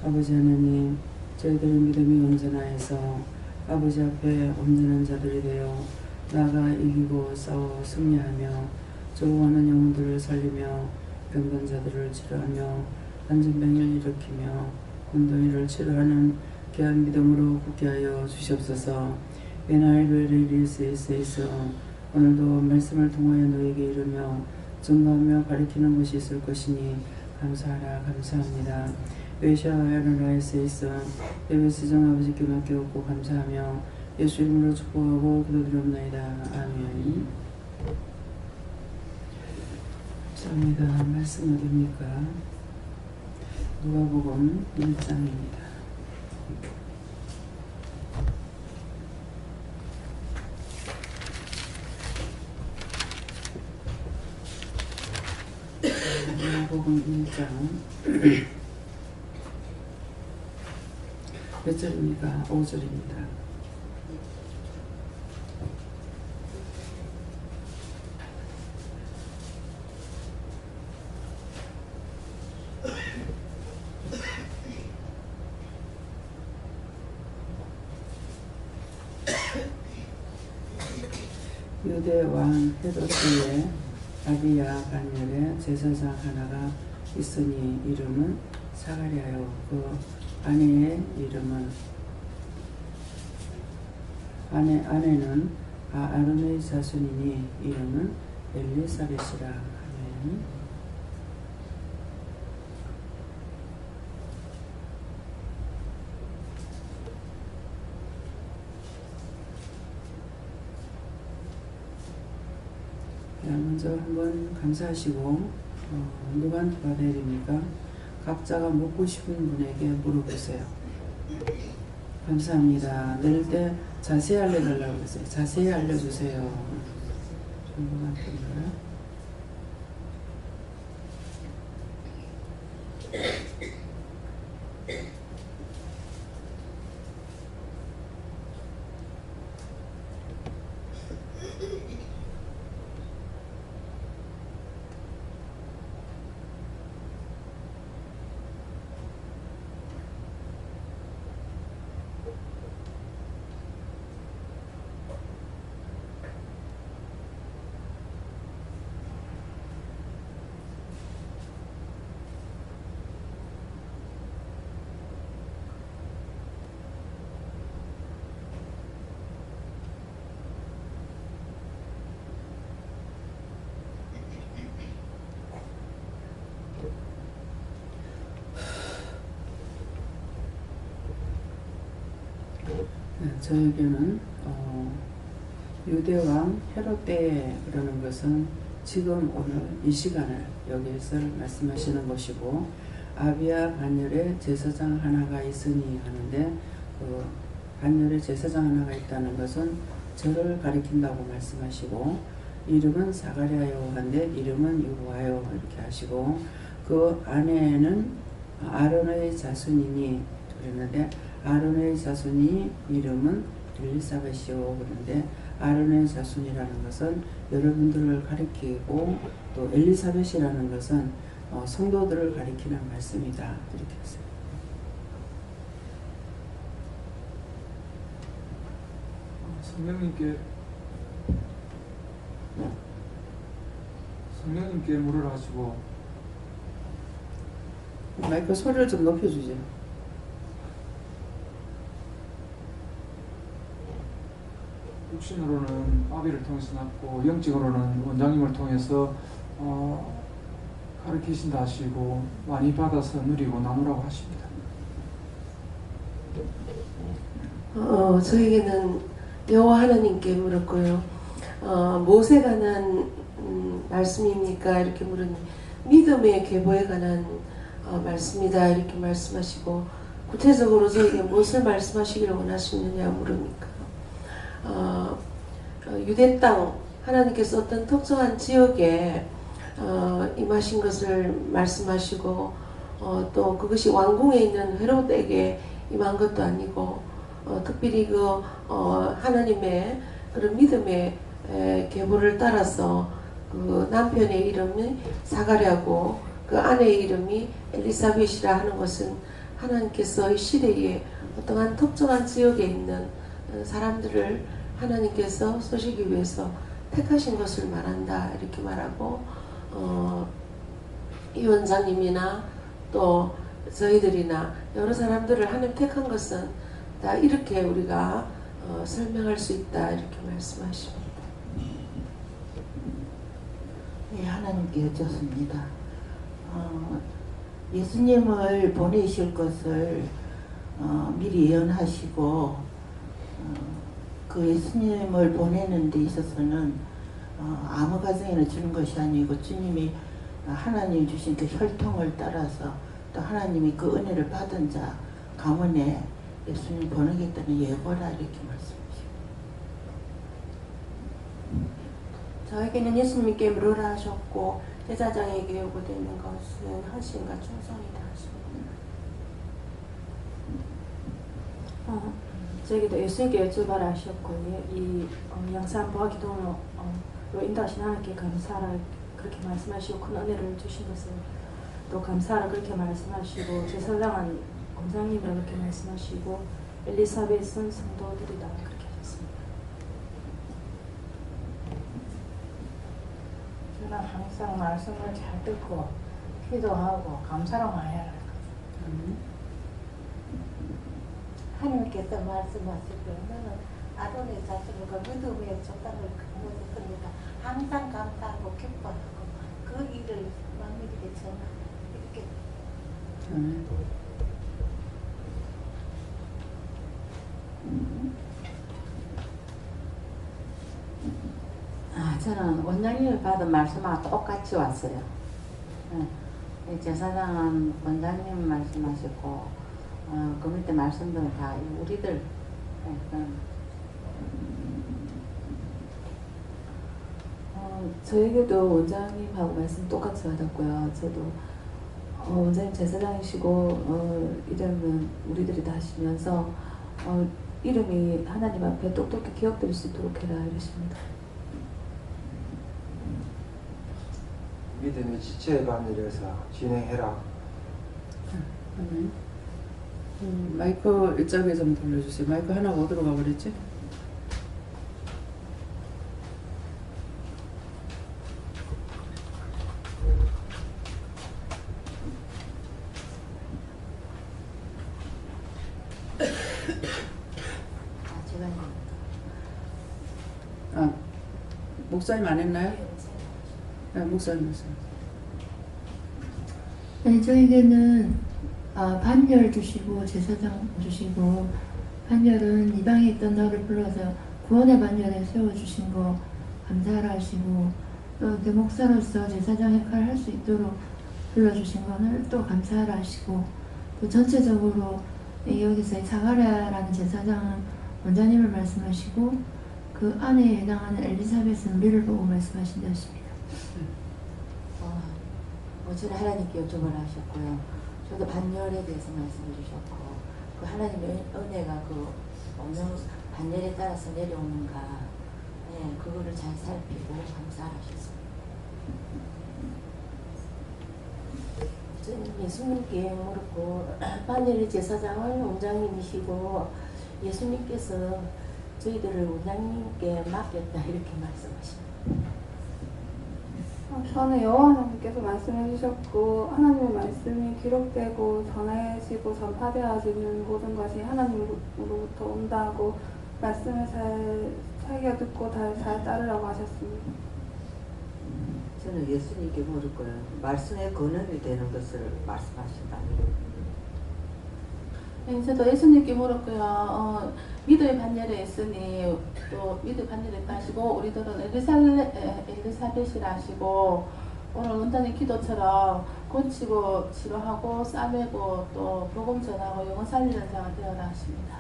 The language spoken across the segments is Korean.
아버지 하나님, 저희들의 믿음이 온전하여서 아버지 앞에 온전한 자들이 되어 나아가 이기고 싸워 승리하며 조롱하는 영혼들을 살리며 병든 자들을 치료하며 안전병을 일으키며 운동회를 치료하는 귀한 믿음으로 굳게 하여 주시옵소서. 베나일베리리스에서 오늘도 말씀을 통하여 너에게 이르며 증거하며 가리키는 것이 있을 것이니 감사하라. 감사합니다. 외샤와야르라에서 예배스정 아버지께 맡겨놓고 감사하며 예수 이름으로 축복하고 기도드리옵나이다. 아멘. 감사합니다. 말씀 어디입니까? 누가복음 1장입니다. 누가복음 1장 몇 절입니까? 5절입니다. 유대 왕 헤롯의 아비야 반열에 제사장 하나가 있으니 이름은 사가랴요. 그 아내의 이름은 아내는 아론의 자손이니 이름은 엘리사벳이라. 아멘. 먼저 한번 감사하시고 누구한테 받아야 됩니까? 각자가 묻고 싶은 분에게 물어보세요. 감사합니다. 낼 때 자세히 알려달라고 했어요. 자세히 알려주세요. 누구한테인가요? 저에게는 유대왕 헤롯 때 그러는 것은 지금 오늘 이 시간을 여기에서 말씀하시는 것이고, 아비야 반열에 제사장 하나가 있으니 하는데 그 반열에 제사장 하나가 있다는 것은 저를 가리킨다고 말씀하시고, 이름은 사가랴요 한데 이름은 여호와요 이렇게 하시고, 그 아내는 아론의 자손이니 그랬는데 아론의 자손이 이름은 엘리사벳이요. 그런데 아론의 자손이라는 것은 여러분들을 가리키고, 또 엘리사벳이라는 것은 성도들을 가리키는 말씀이다. 이렇게 했어요. 성령님께 물을 하시고, 마이크 소리를 좀 높여주죠. 육신으로는 아비를 통해서 낳고 영적으로는 원장님을 통해서 가르치신다 하시고 많이 받아서 누리고 나누라고 하십니다. 저에게는 여호와 하나님께 물었고요. 무엇에 관한 말씀입니까? 이렇게 물은 믿음의 계보에 관한 말씀이다 이렇게 말씀하시고, 구체적으로 저에게 무엇을 말씀하시기를 원하시느냐 물으니까 유대 땅 하나님께서 어떤 특정한 지역에 임하신 것을 말씀하시고, 또 그것이 왕궁에 있는 헤롯에게 임한 것도 아니고, 특별히 그 하나님의 그런 믿음의 계보를 따라서 그 남편의 이름이 사가랴고 그 아내의 이름이 엘리사벳이라 하는 것은 하나님께서 이 시대에 어떠한 특정한 지역에 있는 사람들을 하나님께서 쓰시기 위해서 택하신 것을 말한다 이렇게 말하고 이 원장님이나 또 저희들이나 여러 사람들을 하나님 택한 것은 다 이렇게 우리가 설명할 수 있다 이렇게 말씀하십니다. 네, 하나님께 여쭙습니다. 예수님을 보내실 것을 미리 예언하시고 그 예수님을 보내는 데 있어서는 아무 가정에나 주는 것이 아니고 주님이 하나님 주신 그 혈통을 따라서 또 하나님이 그 은혜를 받은 자 가문에 예수님 보내겠다는 예고라 이렇게 말씀하시고 저에게는 예수님께 물으라 하셨고 제사장에게 요구되는 것은 헌신과 충성이다 하십니다. 저에게도 예수님께 여쭤봐라 하셨고 이 양산 보아 기도로 인도하신 하나님께 감사하라 그렇게 말씀하시고 큰 은혜를 주신 것을 또 감사하라 그렇게 말씀하시고 제사장은 원장님이라 그렇게 말씀하시고 엘리사벳은 성도들이다 그렇게 하셨습니다. 저는 항상 말씀을 잘 듣고 기도하고 감사로만 해야 할 하나님께서 말씀하시고 너는 아론의 자손과 믿음의 족장을 거두었으니까 항상 감사하고 기뻐하고 그 일을 만민에게 전하라 이렇게. 저는 원장님이 받은 말씀하고 똑같이 왔어요. 제사장은 원장님 말씀하셨고 그 밑에 말씀들은 다 우리들 저에게도 원장님하고 말씀 똑같이 받았고요. 저도 원장님 제사장이시고 이름은 우리들이 다 하시면서 이름이 하나님 앞에 똑똑히 기억될 수 있도록 해라 이러십니다. 믿음의 지체의 반열에서 진행해라. 마이크 이쪽에 좀 돌려주세요. 마이크 하나가 어디로 가버렸지? 목사님 안 했나요? 네, 목사님 하세요. 네, 저에게는 반열 주시고 제사장 주시고 반열은 이방에 있던 너를 불러서 구원의 반열에 세워주신 거 감사하라 하시고 또 대목사로서 제사장 역할을 할 수 있도록 불러주신 거를 또 감사하라 하시고 또 전체적으로 여기서 사가랴라는 제사장은 원장님을 말씀하시고 그 안에 해당하는 엘리사벳은 우리를 보고 말씀하신다 하십니다. 저는 하나님께 여쭤보라 하셨고요. 저도 반열에 대해서 말씀해 주셨고 그 하나님의 은혜가 그 어느 반열에 따라서 내려오는가 그거를 잘 살피고 감사하셨습니다. 저는 예수님께 물었고 반열의 제사장은 원장님이시고 예수님께서 저희들을 원장님께 맡겼다 이렇게 말씀하십니다. 저는 여호와 하나님께서 말씀해 주셨고 하나님의 말씀이 기록되고 전해지고 전파되어지는 모든 것이 하나님으로부터 온다고 말씀을 잘 새겨 듣고 잘 따르라고 하셨습니다. 저는 예수님께 물을 거예요. 말씀의 근원이 되는 것을 말씀하신다면. 네, 저도 예수님께 물었고요. 믿음의 반열에 있으니 또 믿음의 반열에 따시고 우리들은 엘리사벳이라 하시고 오늘 원장님 기도처럼 고치고 치료하고 싸매고 또 복음 전하고 영혼 살리는 자가 되어라 하십니다.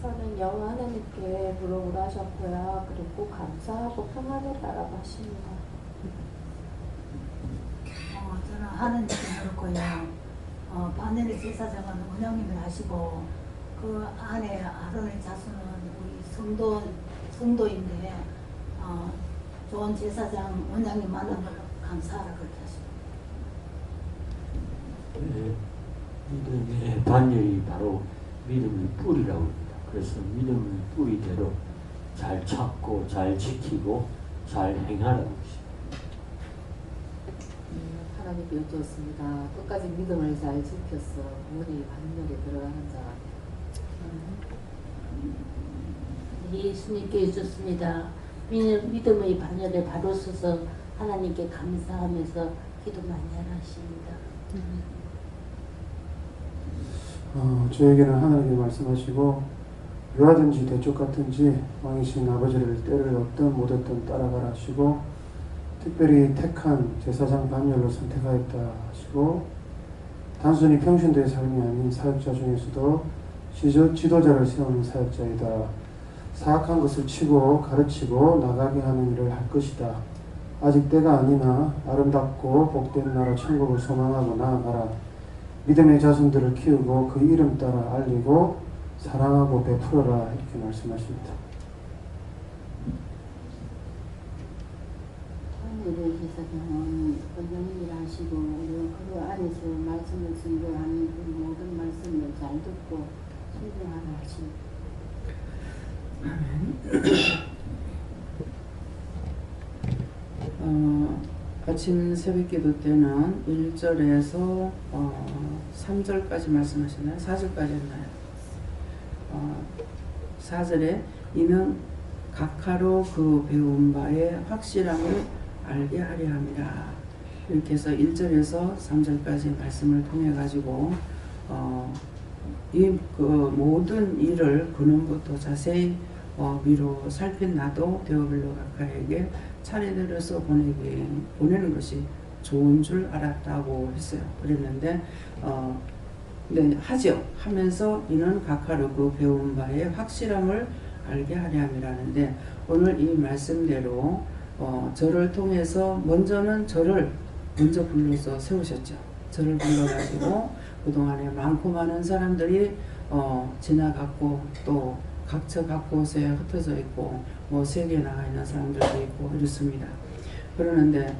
저는 여호와 하나님께 물어보라 하셨고요. 그리고 감사하고 평안해라라고 하십니다. 저는 하나님께 물었고요. 반열의 제사장은 원장님을 하시고 그 안에 아론의 자손은 우리 성도인데 좋은 제사장 원장님 만난 걸로 감사하라 그렇게 하십니다. 믿음의 반열이 바로 믿음의 뿌리라고 합니다. 그래서 믿음의 뿌리대로 잘 찾고 잘 지키고 잘 행하라고 합니다. 하나님께 여쭈었습니다. 끝까지 믿음을 잘 지켰어. 부모님이 반열에 들어가는 자. 예수님께 여쭈었습니다. 믿음의 반열에 바로 서서 하나님께 감사하면서 기도 많이 하십니다. 저에게는 하나님이 말씀하시고 유하든지 대쪽 같은지 왕이신 아버지를 때를 얻든 못 얻든 따라가라 하시고 특별히 택한 제사장 반열로 선택하였다 하시고 단순히 평신도의 삶이 아닌 사역자 중에서도 지도자를 세우는 사역자이다. 사악한 것을 치고 가르치고 나가게 하는 일을 할 것이다. 아직 때가 아니나 아름답고 복된 나라 천국을 소망하고 나아가라. 믿음의 자손들을 키우고 그 이름 따라 알리고 사랑하고 베풀어라. 이렇게 말씀하십니다. 오늘의 제사장은 원장님이라 하시고 그 안에서 말씀을 증거하는 그 모든 말씀을 잘 듣고 순종하라 하십니다. 아침 새벽기도 때는 1절에서 3절까지 말씀하셨나요? 4절까지 했나요? 4절에 이는 각하로 그 배운 바의 확실함을 알게 하려 함이라. 이렇게 해서 1절에서 3절까지 말씀을 통해 가지고 그 모든 일을 근원부터 자세히 위로 살핀 나도 데오빌로 각하에게 차례들어서 보내는 것이 좋은 줄 알았다고 했어요. 그랬는데 네, 하죠. 하면서 이는 각하로 그 배운 바의 확실함을 알게 하려 함이라는데 오늘 이 말씀대로 저를 통해서 먼저는 저를 먼저 불러서 세우셨죠. 저를 불러가지고 그동안에 많고 많은 사람들이 지나갔고 또 각처 각곳에 흩어져 있고 세계에 나가 있는 사람들도 있고 이렇습니다. 그러는데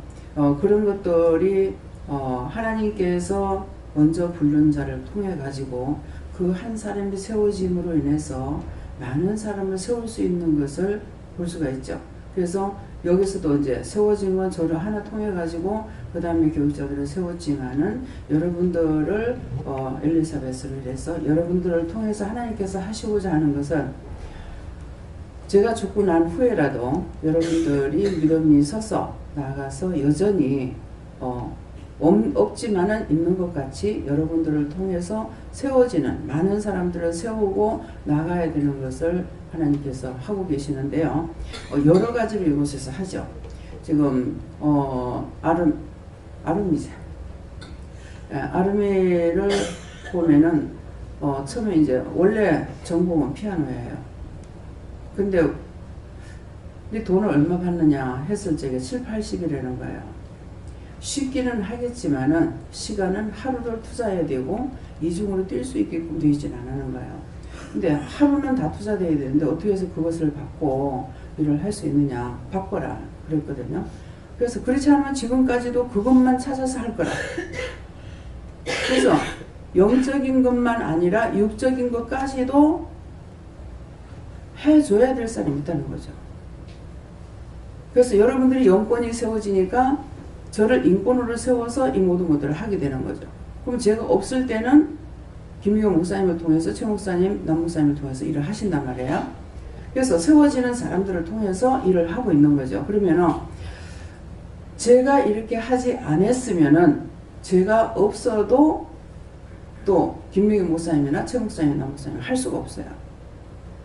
그런 것들이 하나님께서 먼저 부른 자를 통해 가지고 그 한 사람이 세워짐으로 인해서 많은 사람을 세울 수 있는 것을 볼 수가 있죠. 그래서 여기서도 이제 세워진 건 저를 하나 통해 가지고 그 다음에 교육자들을 세웠지만은 여러분들을 엘리사벳을 해서 여러분들을 통해서 하나님께서 하시고자 하는 것은 제가 죽고 난 후에라도 여러분들이 믿음이 서서 나가서 여전히 없지만은 있는 것 같이 여러분들을 통해서 세워지는 많은 사람들을 세우고 나가야 되는 것을 하나님께서 하고 계시는데요. 여러 가지를 이곳에서 하죠. 지금 아르미를 보면은 처음에 이제 원래 전공은 피아노예요. 근데 돈을 얼마 받느냐 했을 적에 7, 80이라는 거예요. 쉽기는 하겠지만은 시간은 하루를 투자해야 되고 이중으로 뛸 수 있게끔 되진 않는 거예요. 근데 하루는 다 투자돼야 되는데 어떻게 해서 그것을 받고 일을 할 수 있느냐, 바꿔라 그랬거든요. 그래서 그렇지 않으면 지금까지도 그것만 찾아서 할 거라. 그래서 영적인 것만 아니라 육적인 것까지도 해줘야 될 사람이 있다는 거죠. 그래서 여러분들이 영권이 세워지니까 저를 인권으로 세워서 이 모든 것들을 하게 되는 거죠. 그럼 제가 없을 때는 김유경 목사님을 통해서 최 목사님, 남 목사님을 통해서 일을 하신단 말이에요. 그래서 세워지는 사람들을 통해서 일을 하고 있는 거죠. 그러면은 제가 이렇게 하지 않았으면은 제가 없어도 또 김유경 목사님이나 최 목사님, 남 목사님 할 수가 없어요.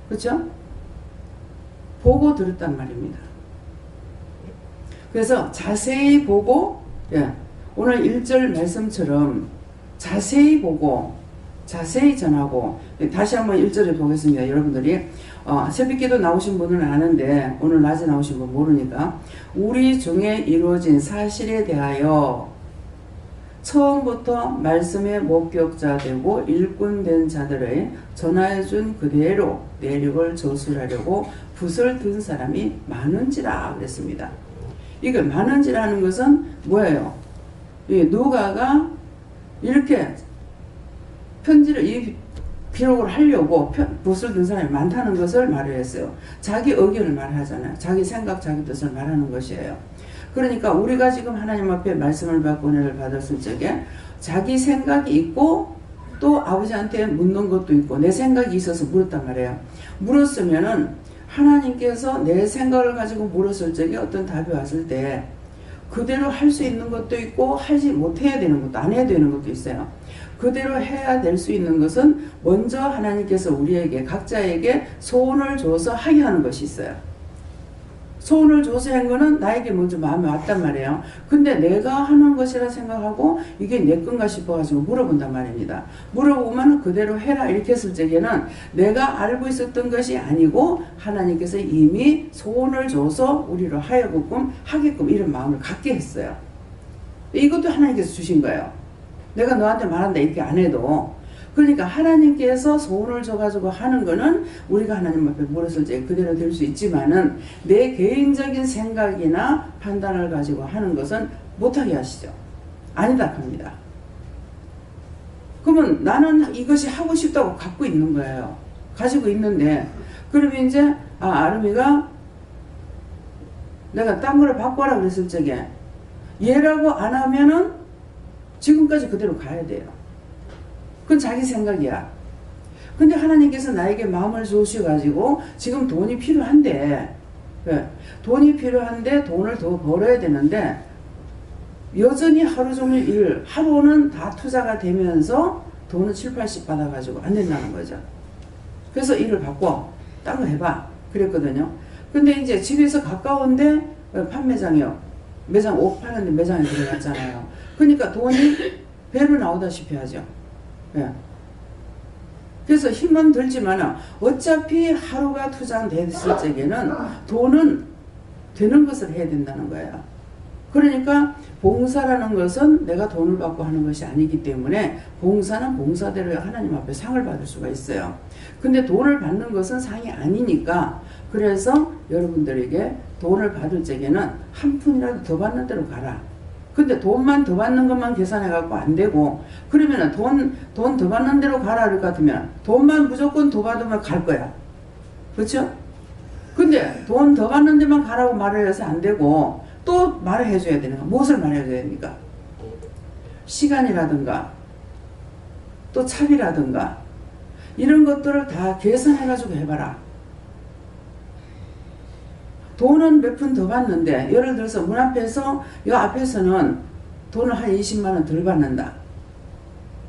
그렇죠? 보고 들었단 말입니다. 그래서 자세히 보고 오늘 1절 말씀처럼 자세히 보고 자세히 전하고 다시 한번 1절에 보겠습니다. 여러분들이 새벽기도 나오신 분은 아는데 오늘 낮에 나오신 분 모르니까 우리 중에 이루어진 사실에 대하여 처음부터 말씀의 목격자 되고 일꾼된 자들의 전하여준 그대로 내력을 저술하려고 붓을 든 사람이 많은지라 그랬습니다. 이거 많은지라는 것은 뭐예요? 누가가 이렇게 편지를 이 기록을 하려고 붓을 든 사람이 많다는 것을 말을 했어요. 자기 의견을 말하잖아요. 자기 생각, 자기 뜻을 말하는 것이에요. 그러니까 우리가 지금 하나님 앞에 말씀을 받고 은혜를 받았을 적에 자기 생각이 있고 또 아버지한테 묻는 것도 있고 내 생각이 있어서 물었단 말이에요. 물었으면은 하나님께서 내 생각을 가지고 물었을 적에 어떤 답이 왔을 때 그대로 할 수 있는 것도 있고 하지 못해야 되는 것도 안 해야 되는 것도 있어요. 그대로 해야 될 수 있는 것은 먼저 하나님께서 우리에게 각자에게 소원을 줘서 하게 하는 것이 있어요. 소원을 줘서 한 거는 나에게 먼저 마음에 왔단 말이에요. 근데 내가 하는 것이라 생각하고 이게 내 건가 싶어가지고 물어본단 말입니다. 물어보면 그대로 해라 이렇게 했을 적에는 내가 알고 있었던 것이 아니고 하나님께서 이미 소원을 줘서 우리로 하여금 하게끔 이런 마음을 갖게 했어요. 이것도 하나님께서 주신 거예요. 내가 너한테 말한다 이렇게 안 해도. 그러니까 하나님께서 소원을 줘가지고 하는 거는 우리가 하나님 앞에 물었을 때 그대로 될 수 있지만은 내 개인적인 생각이나 판단을 가지고 하는 것은 못하게 하시죠. 아니다 합니다. 그러면 나는 이것이 하고 싶다고 갖고 있는 거예요. 가지고 있는데 그러면 이제 아름이가 내가 딴 거를 바꿔라 그랬을 적에 얘라고 안 하면은 지금까지 그대로 가야 돼요. 그건 자기 생각이야. 근데 하나님께서 나에게 마음을 주셔가지고 지금 돈이 필요한데 돈이 필요한데 돈을 더 벌어야 되는데 여전히 하루 종일 일 하루는 다 투자가 되면서 돈은 7, 80 받아가지고 안 된다는 거죠. 그래서 일을 바꿔 딴 거 해봐 그랬거든요. 근데 이제 집에서 가까운데 판매장이요. 매장 옷 파는데 매장에 들어갔잖아요. 그러니까 돈이 배로 나오다시피 하죠. 예. 그래서 힘은 들지만 어차피 하루가 투자됐을 적에는 돈은 되는 것을 해야 된다는 거예요. 그러니까 봉사라는 것은 내가 돈을 받고 하는 것이 아니기 때문에 봉사는 봉사대로 하나님 앞에 상을 받을 수가 있어요. 근데 돈을 받는 것은 상이 아니니까 그래서 여러분들에게 돈을 받을 적에는 한 푼이라도 더 받는 대로 가라. 근데 돈만 더 받는 것만 계산해 갖고 안 되고 그러면 돈 더 받는 대로 가라 할 것 같으면 돈만 무조건 더 받으면 갈 거야. 그렇죠? 근데 돈 더 받는 데만 가라고 말을 해서 안 되고 또 말을 해줘야 되는 거. 무엇을 말해줘야 됩니까? 시간이라든가 또 차비라든가 이런 것들을 다 계산해 가지고 해봐라. 돈은 몇 푼 더 받는데 예를 들어서 문 앞에서 이 앞에서는 돈을 한 20만 원 덜 받는다.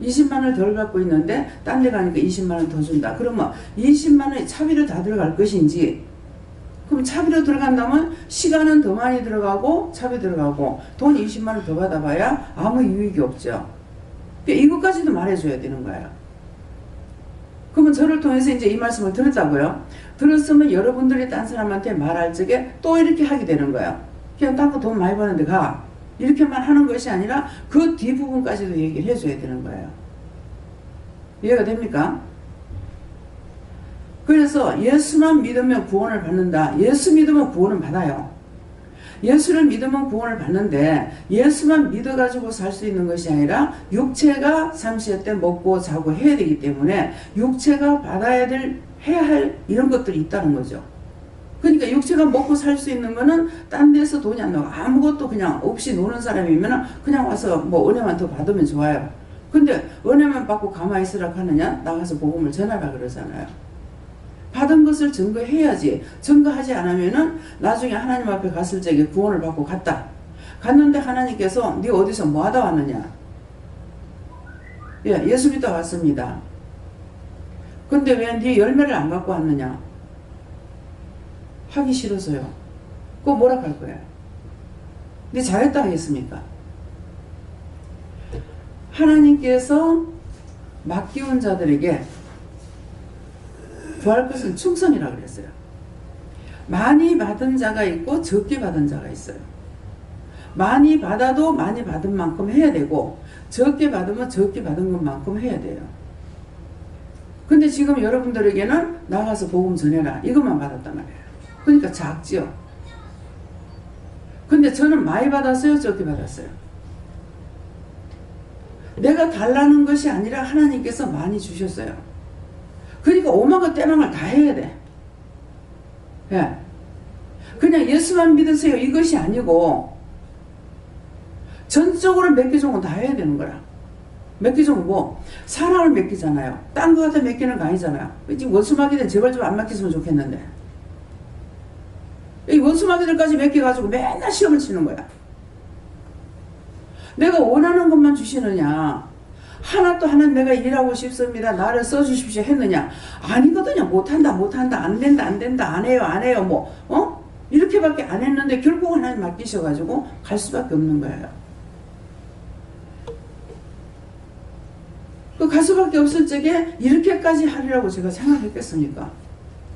20만 원을 덜 받고 있는데 딴 데 가니까 20만 원 더 준다. 그러면 20만 원이 차비로 다 들어갈 것인지 그럼 차비로 들어간다면 시간은 더 많이 들어가고 차비 들어가고 돈 20만 원 더 받아봐야 아무 유익이 없죠. 그러니까 이것까지도 말해줘야 되는 거예요. 그러면 저를 통해서 이제 이 말씀을 들었다고요. 들었으면 여러분들이 딴 사람한테 말할 적에 또 이렇게 하게 되는 거예요. 그냥 딴 거 돈 많이 버는데 가. 이렇게만 하는 것이 아니라 그 뒷부분까지도 얘기를 해줘야 되는 거예요. 이해가 됩니까? 그래서 예수만 믿으면 구원을 받는다. 예수 믿으면 구원은 받아요. 예수를 믿으면 구원을 받는데 예수만 믿어가지고 살 수 있는 것이 아니라 육체가 삼시세 때 먹고 자고 해야 되기 때문에 육체가 받아야 될 해야 할 이런 것들이 있다는 거죠. 그러니까 육체가 먹고 살 수 있는 거는 딴 데서 돈이 안 나고 아무것도 그냥 없이 노는 사람이면 그냥 와서 뭐 은혜만 더 받으면 좋아요. 근데 은혜만 받고 가만히 있으라 하느냐? 나가서 복음을 전하라 그러잖아요. 받은 것을 증거해야지. 증거하지 않으면은 나중에 하나님 앞에 갔을 적에 구원을 받고 갔다. 갔는데 하나님께서 네 어디서 뭐 하다 왔느냐? 예, 예수 믿다 왔습니다. 근데 왜 네 열매를 안 갖고 왔느냐? 하기 싫어서요. 그거 뭐라 할 거예요? 네 잘했다 하겠습니까? 하나님께서 맡기운 자들에게 구할 것은 충성이라고 그랬어요. 많이 받은 자가 있고 적게 받은 자가 있어요. 많이 받아도 많이 받은 만큼 해야 되고 적게 받으면 적게 받은 것만큼 해야 돼요. 근데 지금 여러분들에게는 나가서 복음 전해라 이것만 받았단 말이에요. 그러니까 작지요. 근데 저는 많이 받았어요? 적게 받았어요? 내가 달라는 것이 아니라 하나님께서 많이 주셨어요. 그러니까 오만과 때만을 다 해야 돼. 예. 그냥 예수만 믿으세요 이것이 아니고 전적으로 맡겨준 건 다 해야 되는 거야. 맡겨준 건 뭐? 사람을 맡기잖아요. 딴 거 갖다 맡기는 거 아니잖아요. 지금 원수마귀들 제발 좀 안 맡겼으면 좋겠는데 이 원수마귀들까지 맡겨가지고 맨날 시험을 치는 거야. 내가 원하는 것만 주시느냐, 하나 또 하나는 내가 일하고 싶습니다 나를 써주십시오 했느냐, 아니거든요. 못한다 안된다 안해요 뭐 이렇게밖에 안 했는데 결국 하나님 맡기셔가지고 갈 수밖에 없는 거예요. 그 갈 수밖에 없을 적에 이렇게까지 하리라고 제가 생각했겠습니까?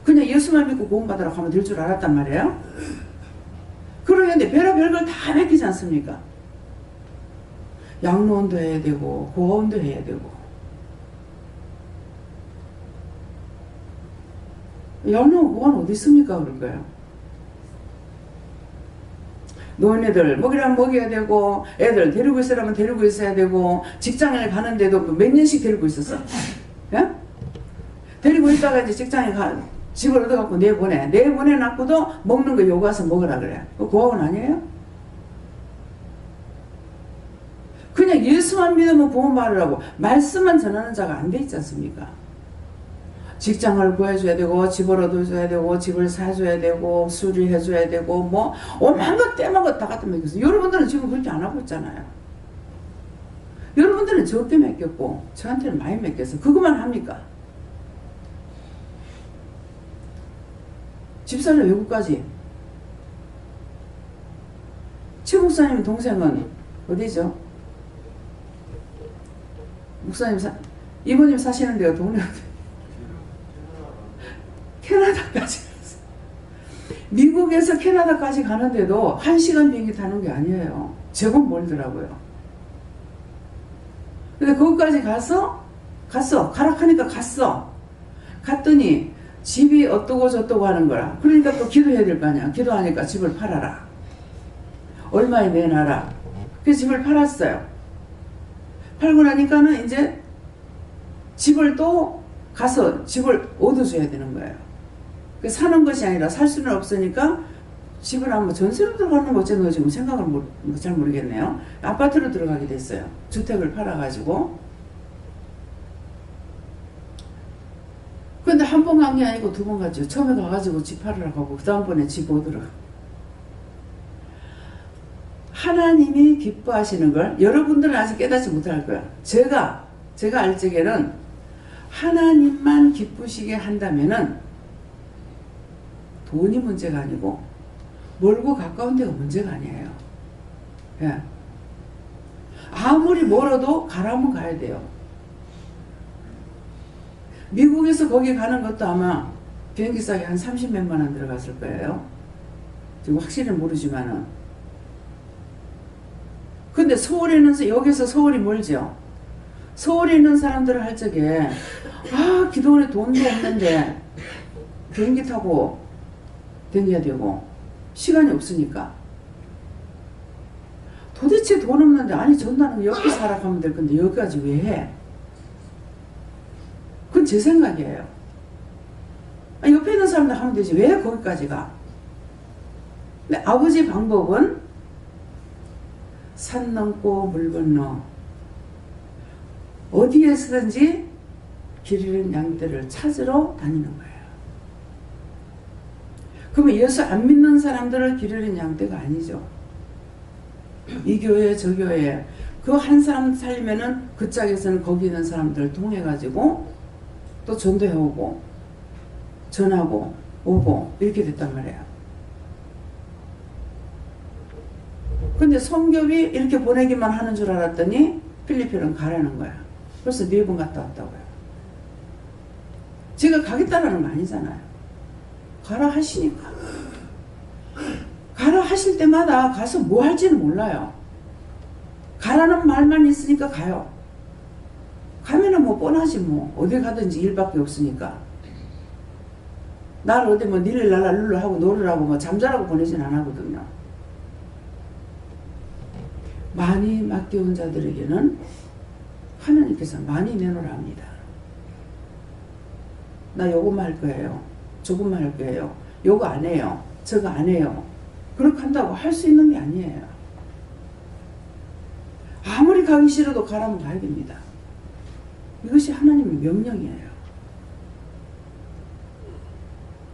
그냥 예수만 믿고 구원받으라고 하면 될 줄 알았단 말이에요. 그러는데 별걸 다 맡기지 않습니까? 양로원도 해야 되고 고아원도 해야 되고, 양로원 고아원 어디 있습니까? 그럴까요? 노인애들 먹이라면 먹여야 되고, 애들 데리고 있으라면 데리고 있어야 되고, 직장에 가는데도 몇 년씩 데리고 있었어. 예? 데리고 있다가 이제 직장에 집을 얻어갖고 내보내놨고도 먹는 거 요구 와서 먹으라 그래. 그거 고아원 아니에요? 그냥 예수만 믿으면 구원받으라고 말씀만 전하는 자가 안 돼 있지 않습니까? 직장을 구해줘야 되고, 집을 얻어줘야 되고, 집을 사줘야 되고, 수리해줘야 되고, 뭐 오만 것 때만 것 다 갖다 맡겼어. 여러분들은 지금 그렇게 안 하고 있잖아요. 여러분들은 적게 맡겼고 저한테는 많이 맡겼어. 그것만 합니까? 집사를 외국까지. 최 목사님 동생은 어디죠? 목사님 이모님 사시는 데가 동네 캐나다까지 갔어요. 미국에서 캐나다까지 가는데도 1시간 비행기 타는 게 아니에요. 제법 멀더라고요. 근데 거기까지 갔어. 가라 하니까 갔어. 갔더니 집이 어떠고 저떠고 하는 거라. 그러니까 또 기도해야 될 거 아니야. 기도하니까 집을 팔아라. 얼마에 내놔라. 그래서 집을 팔았어요. 팔고 나니까는 이제 집을 또 가서 집을 얻어줘야 되는 거예요. 사는 것이 아니라 살 수는 없으니까 집을 한번 전세로 들어가는 거 어쩌나 지금 생각을 잘 모르겠네요. 아파트로 들어가게 됐어요. 주택을 팔아가지고. 근데 한 번 간 게 아니고 2번 갔죠. 처음에 가가지고 집 팔으라고 하고 그 다음번에 집 얻으러. 하나님이 기뻐하시는 걸 여러분들은 아직 깨닫지 못할 거야. 제가 알 적에는 하나님만 기쁘시게 한다면은 돈이 문제가 아니고 멀고 가까운 데가 문제가 아니에요. 예. 아무리 멀어도 가라면 가야 돼요. 미국에서 거기 가는 것도 아마 비행기 싸게 한 30몇만 원 들어갔을 거예요. 지금 확실히 모르지만은. 근데 여기서 서울이 멀죠. 서울에 있는 사람들을 할 적에 기도원에 돈도 없는데 비행기 타고 다녀야 되고 시간이 없으니까 도대체 돈 없는데 아니 전나는 여기 살아 가면 될 건데 여기까지 왜 해? 그건 제 생각이에요. 옆에 있는 사람들 하면 되지 왜 거기까지 가? 근데 아버지 방법은 산 넘고 물 건너 어디에서든지 길 잃은 양들을 찾으러 다니는 거예요. 그러면 예수 안 믿는 사람들을 길 잃은 양떼가 아니죠. 이 교회 저 교회 그 한 사람 살리면은 그 짝에서는 거기 있는 사람들을 통해 가지고 또 전도해오고 전하고 오고 이렇게 됐단 말이에요. 근데 성교비 이렇게 보내기만 하는 줄 알았더니 필리핀은 가라는 거야. 벌써 4번 갔다 왔다고요. 제가 가겠다라는 거 아니잖아요. 가라 하시니까. 가라 하실 때마다 가서 뭐 할지는 몰라요. 가라는 말만 있으니까 가요. 가면은 뭐 뻔하지 뭐. 어디 가든지 일밖에 없으니까. 날 어디 뭐 니를 날라 룰루 하고 놀으라고 뭐 잠자라고 보내진 않거든요. 많이 맡겨온 자들에게는 하나님께서 많이 내놓으라 합니다. 나 요것만 할 거예요. 저것만 할 거예요. 요거 안 해요. 저거 안 해요. 그렇게 한다고 할 수 있는 게 아니에요. 아무리 가기 싫어도 가라면 가야 됩니다. 이것이 하나님의 명령이에요.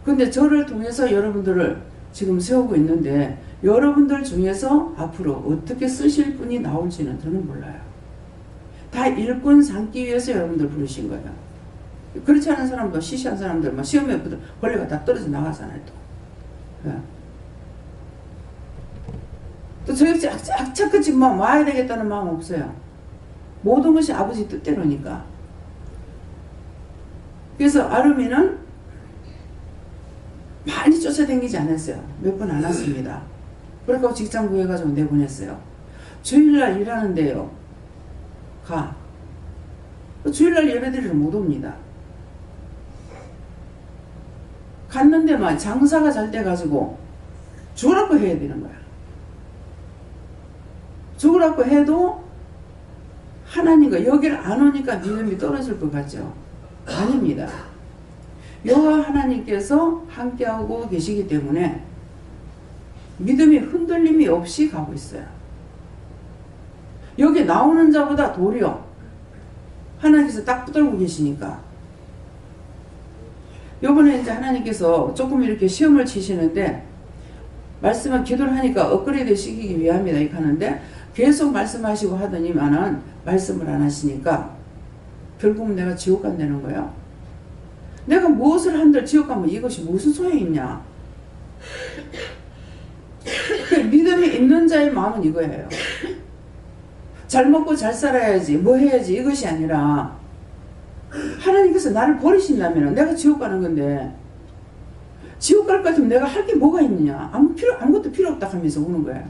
근데 저를 통해서 여러분들을 지금 세우고 있는데 여러분들 중에서 앞으로 어떻게 쓰실 분이 나올지는 저는 몰라요. 다 일꾼 삼기 위해서 여러분들 부르신 거예요. 그렇지 않은 사람도 시시한 사람들 막 시험에 벌레가 다 떨어져 나가잖아요. 또. 네. 또 저희 악착같이 뭐 와야 되겠다는 마음 없어요. 모든 것이 아버지 뜻대로니까. 그래서 아름이는 많이 쫓아다니지 않았어요. 몇 번 안 왔습니다. 그러니까 직장 구해가지고 내보냈어요. 주일날 일하는데요. 가. 주일날 예배드리러 못 옵니다. 갔는데 막 장사가 잘 돼가지고 죽으라고 해야 되는 거야. 죽으라고 해도 하나님과 여기를 안 오니까 믿음이 떨어질 것 같죠? 아닙니다. 여호와 하나님께서 함께하고 계시기 때문에 믿음이 흔들림이 없이 가고 있어요. 여기 나오는 자보다 도리어 하나님께서 딱 붙들고 계시니까. 요번에 이제 하나님께서 조금 이렇게 시험을 치시는데 말씀을 기도를 하니까 업그레이드 시키기 위함이다 이렇게 하는데 계속 말씀하시고 하더니만은 말씀을 안 하시니까 결국은 내가 지옥 간다는 거예요. 내가 무엇을 한들 지옥 가면 이것이 무슨 소용이 있냐. 믿음이 있는 자의 마음은 이거예요. 잘 먹고 잘 살아야지 뭐 해야지 이것이 아니라 하나님께서 나를 버리신다면 내가 지옥 가는 건데 지옥 갈 것 같으면 내가 할 게 뭐가 있느냐. 아무것도 필요 없다 하면서 우는 거예요.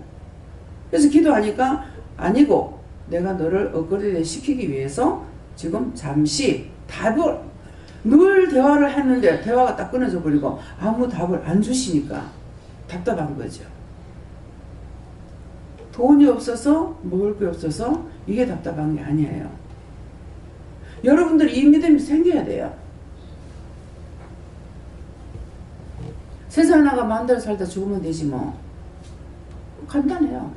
그래서 기도하니까 아니고 내가 너를 업그레이드 시키기 위해서 지금 잠시 답을 늘 대화를 했는데 대화가 딱 끊어져 버리고 아무 답을 안 주시니까 답답한 거죠. 돈이 없어서 먹을 게 없어서 이게 답답한 게 아니에요. 여러분들이 이 믿음이 생겨야 돼요. 세상 나가 마음대로 살다 죽으면 되지 뭐. 간단해요.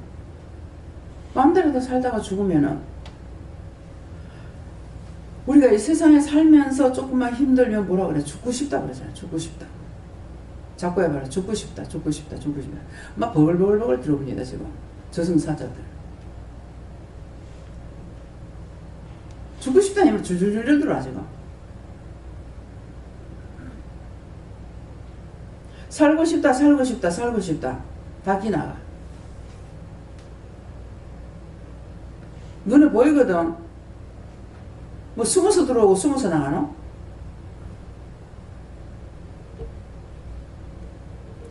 마음대로 살다가 죽으면은 우리가 이 세상에 살면서 조금만 힘들면 뭐라 그래? 죽고 싶다 그러잖아요. 죽고 싶다. 자꾸 해봐라. 죽고 싶다. 죽고 싶다. 죽고 싶다. 막 버글버글버글 들어봅니다. 지금. 저승사자들. 죽고 싶다니면 줄줄줄 들어와 지금. 살고 싶다. 살고 싶다. 살고 싶다. 다 기나가. 눈에 보이거든. 뭐 숨어서 들어오고 숨어서 나가노?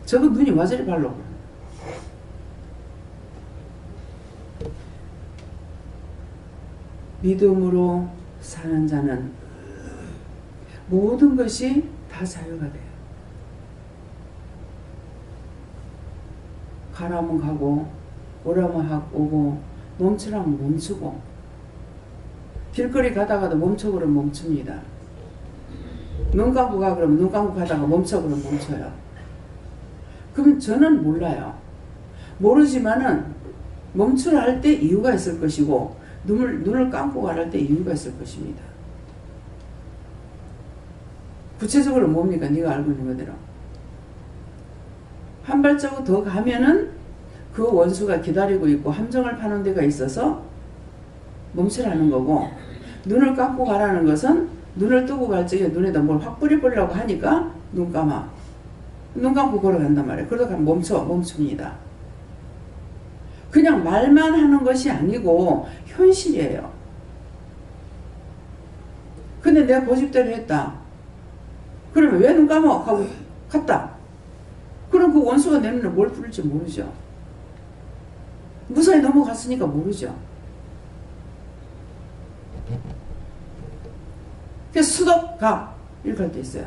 저거 눈이 와저리 발로. 믿음으로 사는 자는 모든 것이 다 자유가 돼요. 가라면 가고 오라면 오고 멈추라면 멈추고 길거리 가다가도 멈춰 그러면 멈춥니다. 눈 감고 가 그러면 눈 감고 가다가 멈춰 그러면 멈춰요. 그럼 저는 몰라요. 모르지만은 멈추라 할 때 이유가 있을 것이고 눈을 감고 가라 할 때 이유가 있을 것입니다. 구체적으로 뭡니까? 네가 알고 있는 그대로. 한 발자국 더 가면은 그 원수가 기다리고 있고 함정을 파는 데가 있어서 멈추라는 거고 눈을 감고 가라는 것은 눈을 뜨고 갈 적에 눈에다 뭘 확 뿌려보려고 하니까 눈 감아. 눈 감고 걸어간단 말이에요. 그러다가 멈춥니다. 그냥 말만 하는 것이 아니고 현실이에요. 근데 내가 고집대로 했다. 그러면 왜 눈 감아? 하고 갔다. 그럼 그 원수가 내 눈에 뭘 뿌릴지 모르죠. 무사히 넘어갔으니까 모르죠. 그래서 수독 가 이렇게 할 때 있어요.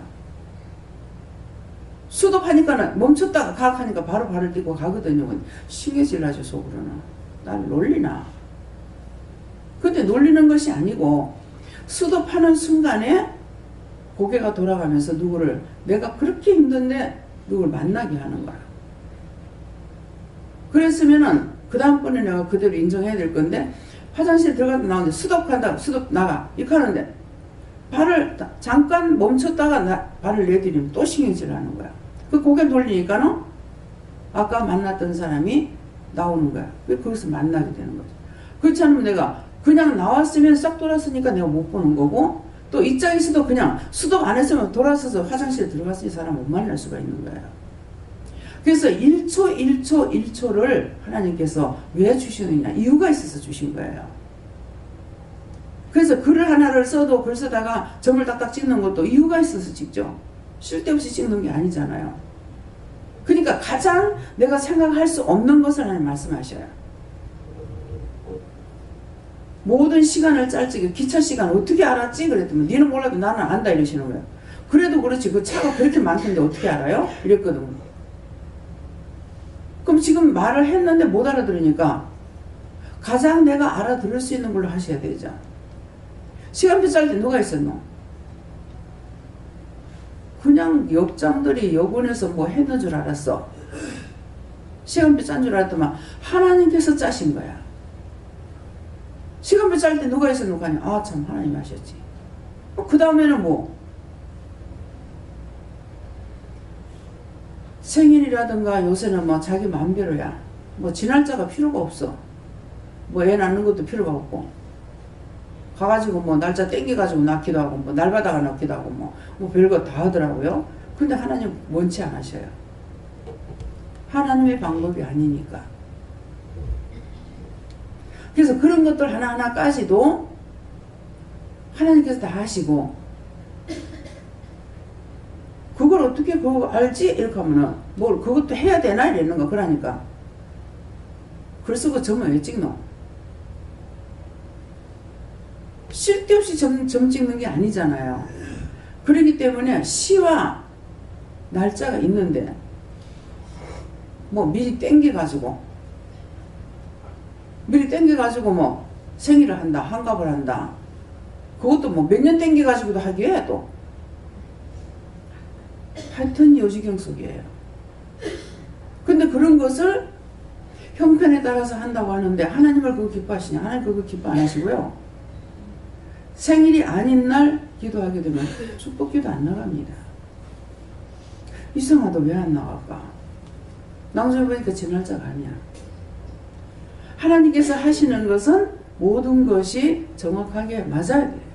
수독하니까는 멈췄다가 가하니까 바로 발을 딛고 가거든요. 신경질 나죠. 속으로는. 날 놀리나. 근데 놀리는 것이 아니고 수도파는 순간에 고개가 돌아가면서 누구를 내가 그렇게 힘든데 누구를 만나게 하는 거야. 그랬으면은 그 다음번에 내가 그대로 인정해야 될 건데 화장실 들어가다 나오는데 수도한다 수도 나가 이렇게 하는데 발을 잠깐 멈췄다가 발을 내디리면 또 신경질을 하는 거야. 그 고개 돌리니까는 아까 만났던 사람이 나오는 거야. 거기서 만나게 되는 거죠. 그렇지 않으면 내가 그냥 나왔으면 싹 돌았으니까 내가 못 보는 거고 또 입장에서도 그냥 수도 안 했으면 돌아서서 화장실에 들어갔으니 사람 못 만날 수가 있는 거예요. 그래서 1초 1초 1초를 하나님께서 왜 주시느냐 이유가 있어서 주신 거예요. 그래서 글을 하나를 써도 글 쓰다가 점을 딱딱 찍는 것도 이유가 있어서 찍죠. 쓸데없이 찍는 게 아니잖아요. 그러니까 가장 내가 생각할 수 없는 것을 하나님 말씀하셔요. 모든 시간을 짤찍이 기차 시간 어떻게 알았지? 그랬더니 니는 몰라도 나는 안다 이러시는 거예요. 그래도 그렇지 그 차가 그렇게 많던데 어떻게 알아요? 이랬거든. 그럼 지금 말을 했는데 못 알아들으니까 가장 내가 알아들을 수 있는 걸로 하셔야 되죠. 시간표 짤 때 누가 있었노? 그냥 역장들이 여군에서 뭐 했는 줄 알았어. 시간표 짠 줄 알았더만 하나님께서 짜신 거야. 시간표 짤 때 누가 있었노? 하니 아 참 하나님 하셨지. 그 다음에는 뭐 생일이라든가 요새는 뭐 자기 마음대로야. 뭐 지날짜가 필요가 없어. 뭐 애 낳는 것도 필요가 없고 가가지고 뭐 날짜 땡겨가지고 낳기도 하고 뭐 날마다가 낳기도 하고 뭐 별거 다 하더라고요. 근데 하나님 원치 안 하셔요. 하나님의 방법이 아니니까. 그래서 그런 것들 하나하나까지도 하나님께서 다 하시고 그걸 어떻게 그거 알지? 이렇게 하면은 뭘 그것도 해야 되나? 이랬는 거. 그러니까 글 쓰고 점을 왜 찍노? 쓸데없이 점 찍는 게 아니잖아요. 그렇기 때문에 시와 날짜가 있는데 뭐 미리 땡겨가지고 뭐 생일을 한다 환갑을 한다 그것도 뭐 몇 년 땡겨가지고도 하기에 또 하여튼 요지경 속이에요. 근데 그런 것을 형편에 따라서 한다고 하는데 하나님을 그거 기뻐하시냐? 하나님 그거 기뻐 안 하시고요. 생일이 아닌 날 기도하게 되면 축복기도 안 나갑니다. 이상하다 왜 안 나갈까? 나중에 보니까 제 날짜가 아니야. 하나님께서 하시는 것은 모든 것이 정확하게 맞아야 돼요.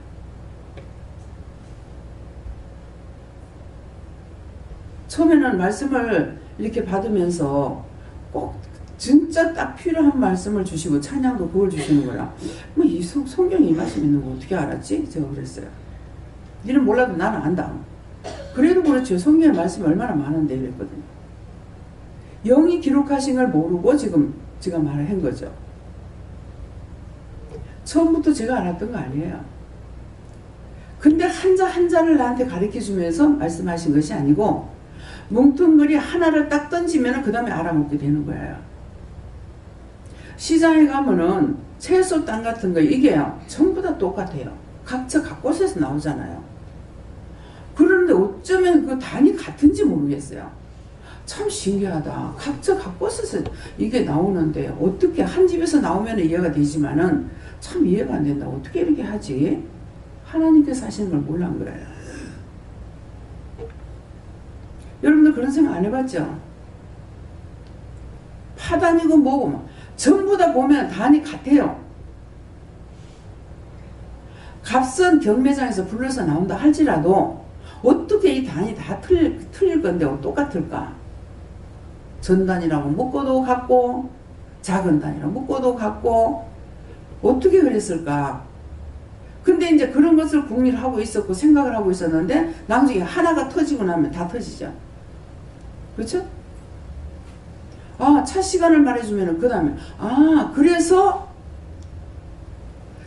처음에는 말씀을 이렇게 받으면서 꼭 진짜 딱 필요한 말씀을 주시고 찬양도 그걸 주시는 거야. 뭐 이 성경에 이 말씀 있는 거 어떻게 알았지? 제가 그랬어요. 니는 몰라도 나는 안다. 그래도 그렇죠. 성경에 말씀이 얼마나 많은데 이랬거든요. 영이 기록하신 걸 모르고 지금 제가 말을 한 거죠. 처음부터 제가 알았던 거 아니에요. 근데 한자 한자를 나한테 가르쳐 주면서 말씀하신 것이 아니고 뭉뚱그리 하나를 딱 던지면 그 다음에 알아먹게 되는 거예요. 시장에 가면은 채소 땅 같은 거 이게요 전부 다 똑같아요. 각자 각 곳에서 나오잖아요. 그런데 어쩌면 그 단이 같은지 모르겠어요. 참 신기하다. 각자 각 곳에서 이게 나오는데 어떻게 한 집에서 나오면 이해가 되지만은 참 이해가 안 된다. 어떻게 이렇게 하지? 하나님께서 하시는 걸 몰란 거예요. 여러분들 그런 생각 안 해봤죠? 파단이고 뭐고 막 전부 다 보면 단이 같아요. 값은 경매장에서 불러서 나온다 할지라도 어떻게 이 단이 다 틀릴 건데 똑같을까? 전단이라고 묶어도 같고 작은 단이라고 묶어도 같고 어떻게 그랬을까? 근데 이제 그런 것을 궁리를 하고 있었고 생각을 하고 있었는데 나중에 하나가 터지고 나면 다 터지죠. 그렇죠? 아, 차 시간을 말해주면 그 다음에 그래서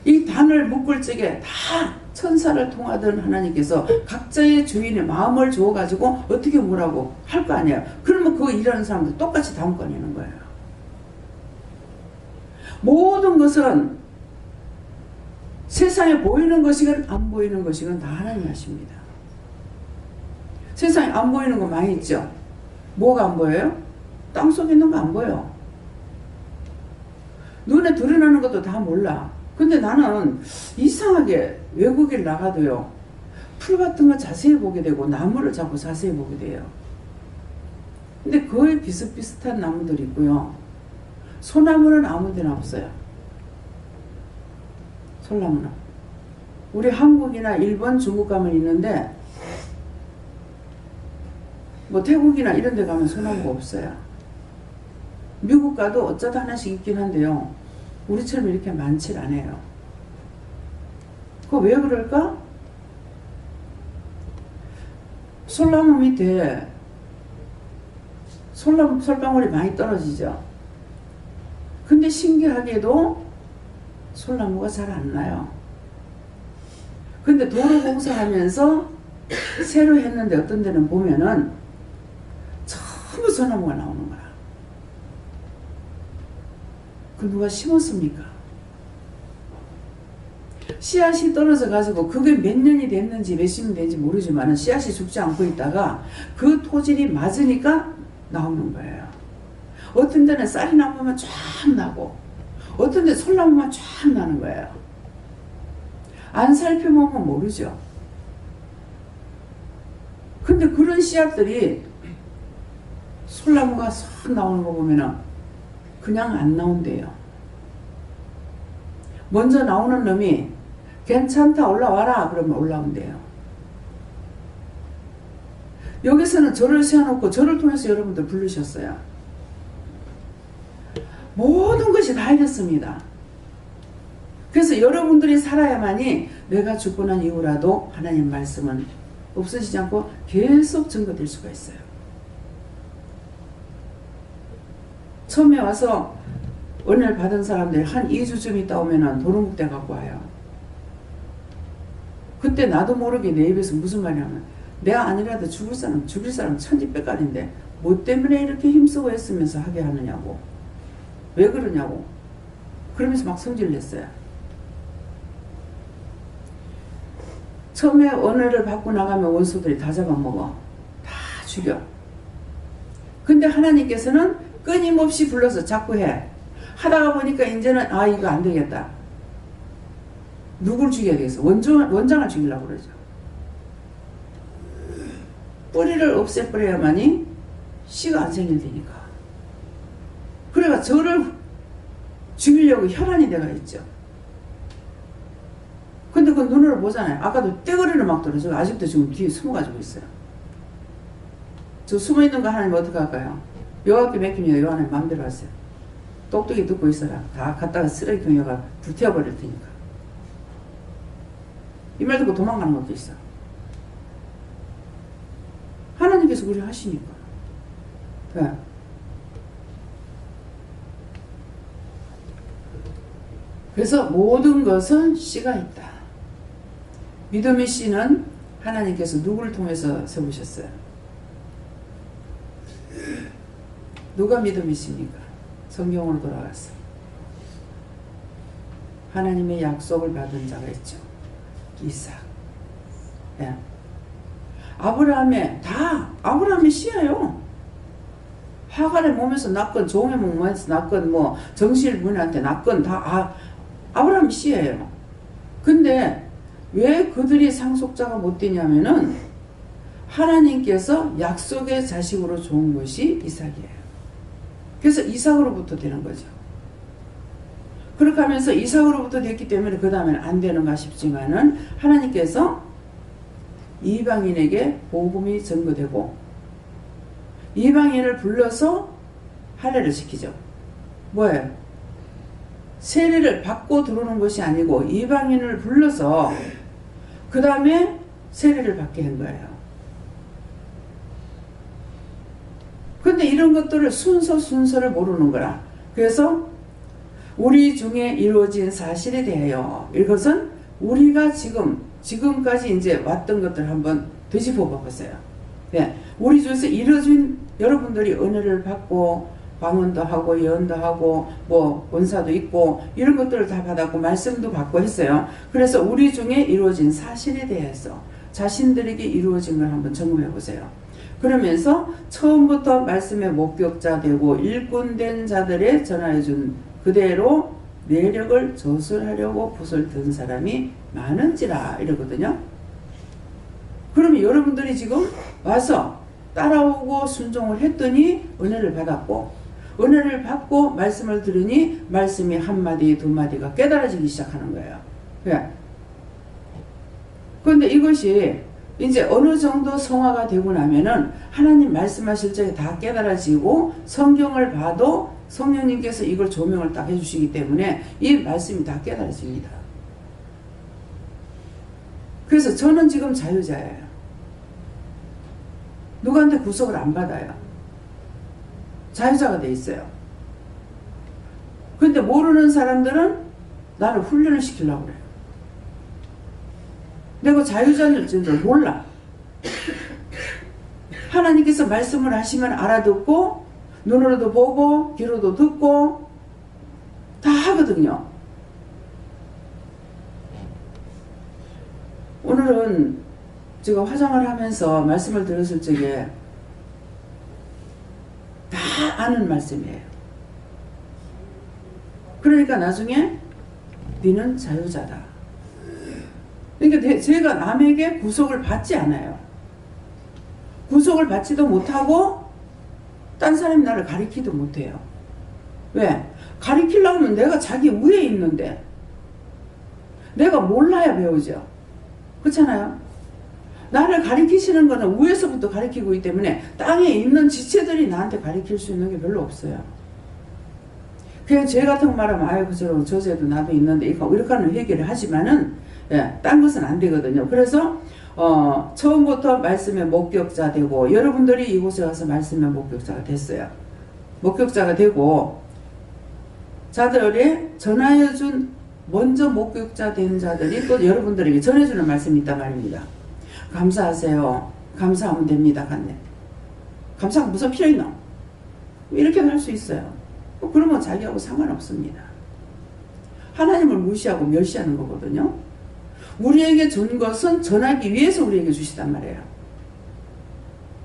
이 단을 묶을 적에 다 천사를 통하던 하나님께서 각자의 주인의 마음을 주어가지고 어떻게 뭐라고 할 거 아니에요. 그러면 그거 일하는 사람들 똑같이 다 묶어내는 거예요. 모든 것은 세상에 보이는 것이건 안 보이는 것이건 다 하나님 하십니다. 세상에 안 보이는 거 많이 있죠. 뭐가 안 보여요? 땅속에 있는 거 안 보여. 눈에 드러나는 것도 다 몰라. 근데 나는 이상하게 외국에 나가도요, 풀 같은 거 자세히 보게 되고 나무를 자꾸 자세히 보게 돼요. 근데 거의 비슷비슷한 나무들이 있고요. 소나무는 아무 데나 없어요. 소나무는. 우리 한국이나 일본, 중국 가면 있는데 뭐 태국이나 이런 데 가면 소나무가 없어요. 미국 가도 어쩌다 하나씩 있긴 한데요. 우리처럼 이렇게 많지 않아요. 그거 왜 그럴까? 솔나무 밑에 솔방울이 많이 떨어지죠. 근데 신기하게도 솔나무가 잘 안 나요. 근데 도로 공사하면서 새로 했는데 어떤 데는 보면은 전부 소나무가 나오는 거야. 그 누가 심었습니까? 씨앗이 떨어져 가지고 그게 몇 년이 됐는지 몇십 년 됐는지 모르지만 씨앗이 죽지 않고 있다가 그 토질이 맞으니까 나오는 거예요. 어떤 데는 쌀이 나무만 쫙 나고 어떤 데 솔나무만 쫙 나는 거예요. 안 살펴보면 모르죠. 근데 그런 씨앗들이 솔나무가 쏙 나오는 거 보면은 그냥 안 나온대요. 먼저 나오는 놈이 괜찮다 올라와라 그러면 올라온대요. 여기서는 절을 세워놓고 절을 통해서 여러분들 부르셨어요. 모든 것이 다 이렇습니다. 그래서 여러분들이 살아야만이 내가 죽고 난 이후라도 하나님 말씀은 없어지지 않고 계속 증거될 수가 있어요. 처음에 와서 은혜를 받은 사람들이 한 2주쯤 있다 오면은 도루묵대 갖고 와요. 그때 나도 모르게 내 입에서 무슨 말이 하면 내가 아니라도 죽일 사람 천지백갈인데 뭐 때문에 이렇게 힘쓰고 했으면서 하게 하느냐고. 왜 그러냐고. 그러면서 막 성질을 냈어요. 처음에 은혜를 받고 나가면 원수들이 다 잡아먹어. 다 죽여. 근데 하나님께서는 끊임없이 불러서 자꾸 해. 하다가 보니까 이제는 이거 안 되겠다. 누굴 죽여야 되겠어? 원장을 죽이려고 그러죠. 뿌리를 없애버려야만이 씨가 안 생긴다니까. 그래가 저를 죽이려고 혈안이 내가 있죠. 근데 그 눈으로 보잖아요. 아까도 떼거리를 막 떨어져. 아직도 지금 뒤에 숨어가지고 있어요. 저 숨어있는 거 하나님 어떻게 할까요? 여호와께 맡기면 여호와는 마음대로 하세요. 똑똑히 듣고 있어라. 다 갖다가 쓰레기 경여가 불태워버릴 테니까. 이 말 듣고 도망가는 것도 있어. 하나님께서 우리 하시니까. 네. 그래서 모든 것은 씨가 있다. 믿음의 씨는 하나님께서 누구를 통해서 세우셨어요? 누가 믿음의 씨입니까? 성경으로 돌아갔어요. 하나님의 약속을 받은 자가 있죠. 이삭. 예. 아브라함의 씨예요. 하갈의 몸에서 낳건 종의 몸에서 낳건 뭐 정실 부인한테 낳건 다 아브라함의 씨예요. 근데 왜 그들이 상속자가 못 되냐면은 하나님께서 약속의 자식으로 좋은 것이 이삭이에요. 그래서 이삭으로부터 되는 거죠. 그렇게 하면서 이삭으로부터 됐기 때문에 그 다음에는 안 되는가 싶지만은 하나님께서 이방인에게 복음이 전거되고 이방인을 불러서 할례를 시키죠. 뭐예요? 세례를 받고 들어오는 것이 아니고 이방인을 불러서 그 다음에 세례를 받게 한 거예요. 근데 이런 것들을 순서를 모르는 거라. 그래서 우리 중에 이루어진 사실에 대하여 이것은 우리가 지금까지 이제 왔던 것들을 한번 되짚어 보겠어요. 네. 우리 중에서 이루어진 여러분들이 은혜를 받고 방언도 하고 예언도 하고 뭐 원사도 있고 이런 것들을 다 받았고 말씀도 받고 했어요. 그래서 우리 중에 이루어진 사실에 대해서 자신들에게 이루어진 걸 한번 점검해 보세요. 그러면서 처음부터 말씀의 목격자 되고 일꾼된 자들의 전하여 준 그대로 내력을 저술하려고 붓을 든 사람이 많은지라 이러거든요. 그러면 여러분들이 지금 와서 따라오고 순종을 했더니 은혜를 받았고, 은혜를 받고 말씀을 들으니 말씀이 한마디 두마디가 깨달아지기 시작하는 거예요. 왜? 그런데 이것이 이제 어느 정도 성화가 되고 나면은 하나님 말씀하실 적에 다 깨달아지고 성경을 봐도 성령님께서 이걸 조명을 딱 해주시기 때문에 이 말씀이 다 깨달아집니다. 그래서 저는 지금 자유자예요. 누구한테 구속을 안 받아요. 자유자가 돼 있어요. 근데 모르는 사람들은 나를 훈련을 시키려고 그래요. 내가 자유자인 줄 몰라. 하나님께서 말씀을 하시면 알아듣고 눈으로도 보고 귀로도 듣고 다 하거든요. 오늘은 제가 화장을 하면서 말씀을 들었을 적에 다 아는 말씀이에요. 그러니까 나중에 너는 자유자다. 그러니까 제가 남에게 구속을 받지 않아요. 구속을 받지도 못하고 딴 사람이 나를 가리키도 못해요. 왜? 가리키려면 내가 자기 위에 있는데 내가 몰라야 배우죠. 그렇잖아요? 나를 가리키시는 거는 위에서부터 가리키고 있기 때문에 땅에 있는 지체들이 나한테 가리킬 수 있는 게 별로 없어요. 그냥 죄 같은 거 말하면 아유 그저 저 죄도 나도 있는데 이렇게 하는 회개를 하지만은 딴 것은 안 되거든요. 그래서 처음부터 말씀의 목격자 되고 여러분들이 이곳에 와서 말씀의 목격자가 됐어요. 목격자가 되고 자들의 전하여 준 먼저 목격자 된 자들이 또 여러분들에게 전해주는 말씀이 있단 말입니다. 감사하세요. 감사하면 됩니다. 갔네. 감사가 무슨 필요 있나? 이렇게도 할 수 있어요. 그러면 자기하고 상관없습니다. 하나님을 무시하고 멸시하는 거거든요. 우리에게 준 것은 전하기 위해서 우리에게 주시단 말이에요.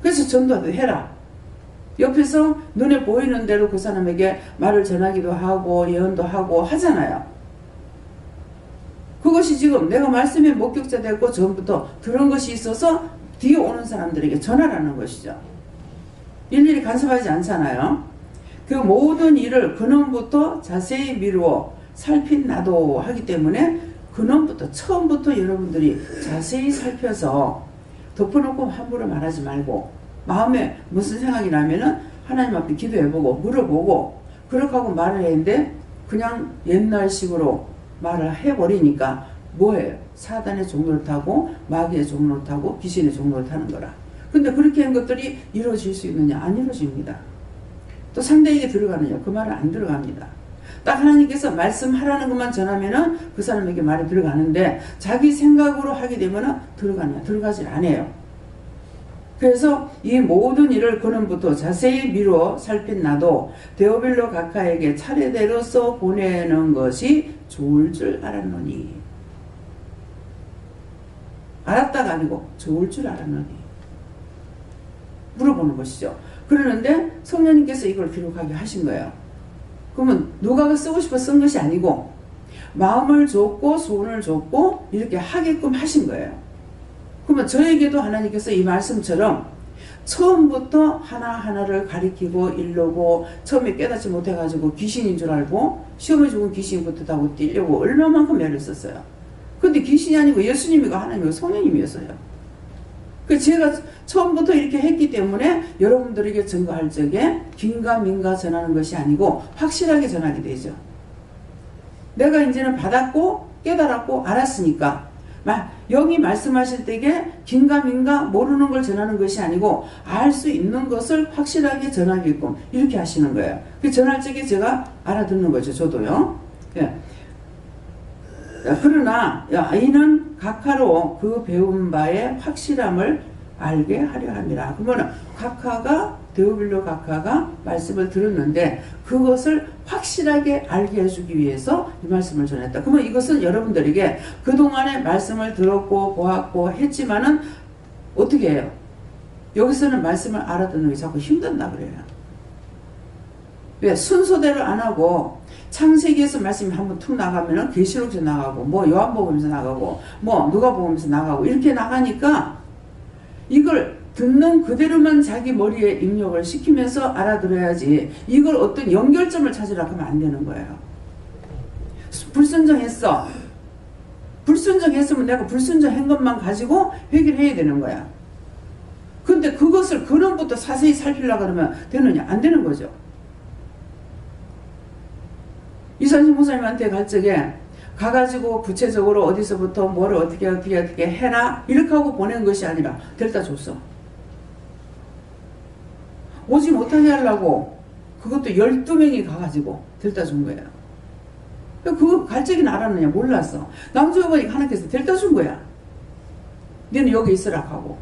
그래서 전도도 해라. 옆에서 눈에 보이는 대로 그 사람에게 말을 전하기도 하고 예언도 하고 하잖아요. 그것이 지금 내가 말씀에 목격자 됐고 전부터 들은 것이 있어서 뒤에 오는 사람들에게 전하라는 것이죠. 일일이 간섭하지 않잖아요. 그 모든 일을 근원부터 자세히 미루어 살핀 나도 하기 때문에 근원부터 처음부터 여러분들이 자세히 살펴서 덮어놓고 함부로 말하지 말고 마음에 무슨 생각이 나면은 하나님 앞에 기도해보고 물어보고 그렇게 하고 말을 했는데 그냥 옛날식으로 말을 해버리니까 뭐예요? 사단의 종로를 타고 마귀의 종로를 타고 귀신의 종로를 타는 거라. 근데 그렇게 한 것들이 이루어질 수 있느냐? 안 이루어집니다. 또 상대에게 들어가느냐? 그 말은 안 들어갑니다. 딱 하나님께서 말씀하라는 것만 전하면은 그 사람에게 말이 들어가는데 자기 생각으로 하게 되면은 들어가냐? 들어가질 않아요. 그래서 이 모든 일을 근원부터 자세히 미루어 살핀 나도 데오빌로 각하에게 차례대로 써 보내는 것이 좋을 줄 알았노니. 알았다가 아니고 좋을 줄 알았노니. 물어보는 것이죠. 그러는데 성령님께서 이걸 기록하게 하신 거예요. 그러면 누가 쓰고 싶어 쓴 것이 아니고 마음을 줬고 손을 줬고 이렇게 하게끔 하신 거예요. 그러면 저에게도 하나님께서 이 말씀처럼 처음부터 하나하나를 가리키고 일르고 처음에 깨닫지 못해가지고 귀신인 줄 알고 시험에 죽은 귀신부터 하고 뛰려고 얼마만큼 애를 썼어요. 근데 귀신이 아니고 예수님이고 하나님이고 성령님이었어요. 그래서 제가 처음부터 이렇게 했기 때문에 여러분들에게 증거할 적에 긴가민가 전하는 것이 아니고 확실하게 전하게 되죠. 내가 이제는 받았고 깨달았고 알았으니까 영이 말씀하실 때에 긴가민가 모르는 걸 전하는 것이 아니고 알 수 있는 것을 확실하게 전하게끔 이렇게 하시는 거예요. 그 전할 적에 제가 알아듣는 거죠. 저도요. 예. 그러나 이는 각하로 그 배운 바의 확실함을 알게 하려 함이라. 그러면 각하가 데오빌로 각하가 말씀을 들었는데 그것을 확실하게 알게 해주기 위해서 이 말씀을 전했다. 그러면 이것은 여러분들에게 그동안에 말씀을 들었고 보았고 했지만은 어떻게 해요? 여기서는 말씀을 알아듣는 게 자꾸 힘든다 그래요. 왜? 순서대로 안 하고 창세기에서 말씀이 한번 툭 나가면은 계시록에서 나가고 뭐 요한복음에서 나가고 뭐 누가복음에서 나가고 이렇게 나가니까 이걸 듣는 그대로만 자기 머리에 입력을 시키면서 알아들어야지 이걸 어떤 연결점을 찾으려고 하면 안 되는 거예요. 불순종했어. 불순종했으면 내가 불순종한 것만 가지고 해결해야 되는 거야. 근데 그것을 근원부터 자세히 살피려고 하면 되느냐? 안 되는 거죠. 이선신 목사님한테 갈 적에 가가지고 구체적으로 어디서부터 뭐를 어떻게 해라 이렇게 하고 보낸 것이 아니라 데려다 줬어. 오지 못하게 하려고 그것도 12명이 가가지고 데려다 준 거예요. 그거 갈 적이 알았느냐? 몰랐어. 나중에 보니까 하나님께서 데려다 준 거야. 너는 여기 있으라 하고.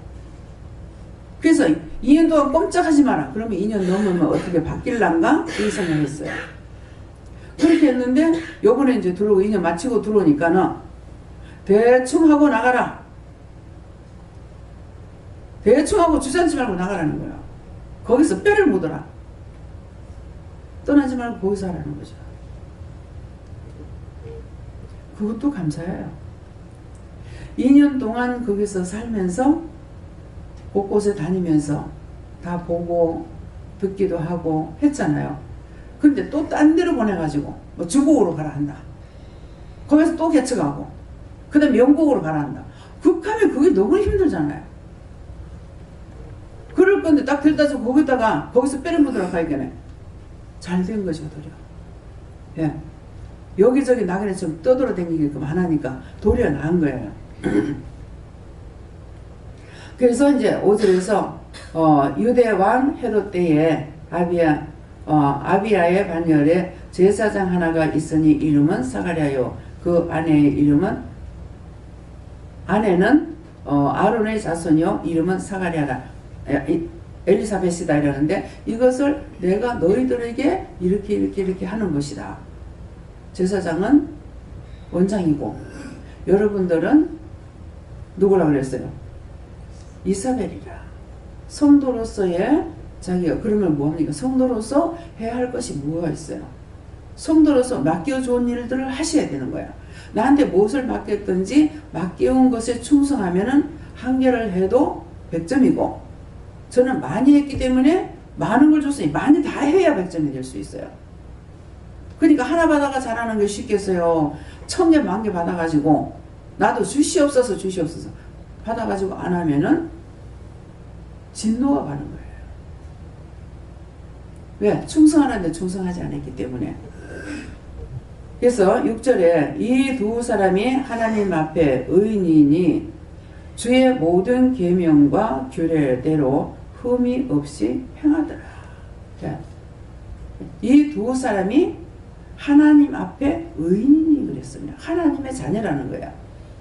그래서 2년 동안 꼼짝하지 마라. 그러면 2년 넘으면 어떻게 바뀔란가? 이 생각했어요. 그렇게 했는데 요번에 이제 들어오고 2년 마치고 들어오니까는 대충 하고 나가라. 대충 하고 주저앉지 말고 나가라는 거예요. 거기서 뼈를 묻어라. 떠나지 말고 거기서 하라는 거죠. 그것도 감사해요. 2년 동안 거기서 살면서 곳곳에 다니면서 다 보고 듣기도 하고 했잖아요. 근데 또 딴 데로 보내가지고 뭐 주곡으로 가라 한다. 거기서 또 개척하고 그 다음에 영국으로 가라 한다. 극하면 그게 너무 힘들잖아요. 그럴 건데 딱 들다서 거기다가 거기서 빼를 묻으라고 하겠네. 잘 된 거죠, 도리어. 예. 여기저기 나그네 좀 떠돌아다니게끔 하나니까 도리어 나은 거예요. 그래서 이제 5절에서 유대 왕 헤롯 때에 아비야의 반열에 제사장 하나가 있으니 이름은 사가랴요. 그 아내는 아론의 자손이요 이름은 사가랴라. 엘리사벳이다 이러는데 이것을 내가 너희들에게 이렇게 하는 것이다. 제사장은 원장이고 여러분들은 누구라 그랬어요? 이사벨이라. 성도로서의 자기가 그러면 뭐합니까? 성도로서 해야 할 것이 뭐가 있어요? 성도로서 맡겨준 일들을 하셔야 되는 거야. 나한테 무엇을 맡겼든지 맡겨온 것에 충성하면은 한 개를 해도 100점이고 저는 많이 했기 때문에 많은 걸 줬으니 많이 다 해야 100점이 될 수 있어요. 그러니까 하나 받아가 잘하는 게 쉽겠어요. 1000개, 10,000개 받아가지고 나도 주시옵소서 받아가지고 안 하면은 진노가 가는 거예요. 왜? 충성하는데 충성하지 않았기 때문에. 그래서 6절에 이 두 사람이 하나님 앞에 의인이니 주의 모든 계명과 규례대로 흠이 없이 행하더라. 이 두 사람이 하나님 앞에 의인이니 그랬습니다. 하나님의 자녀라는 거야.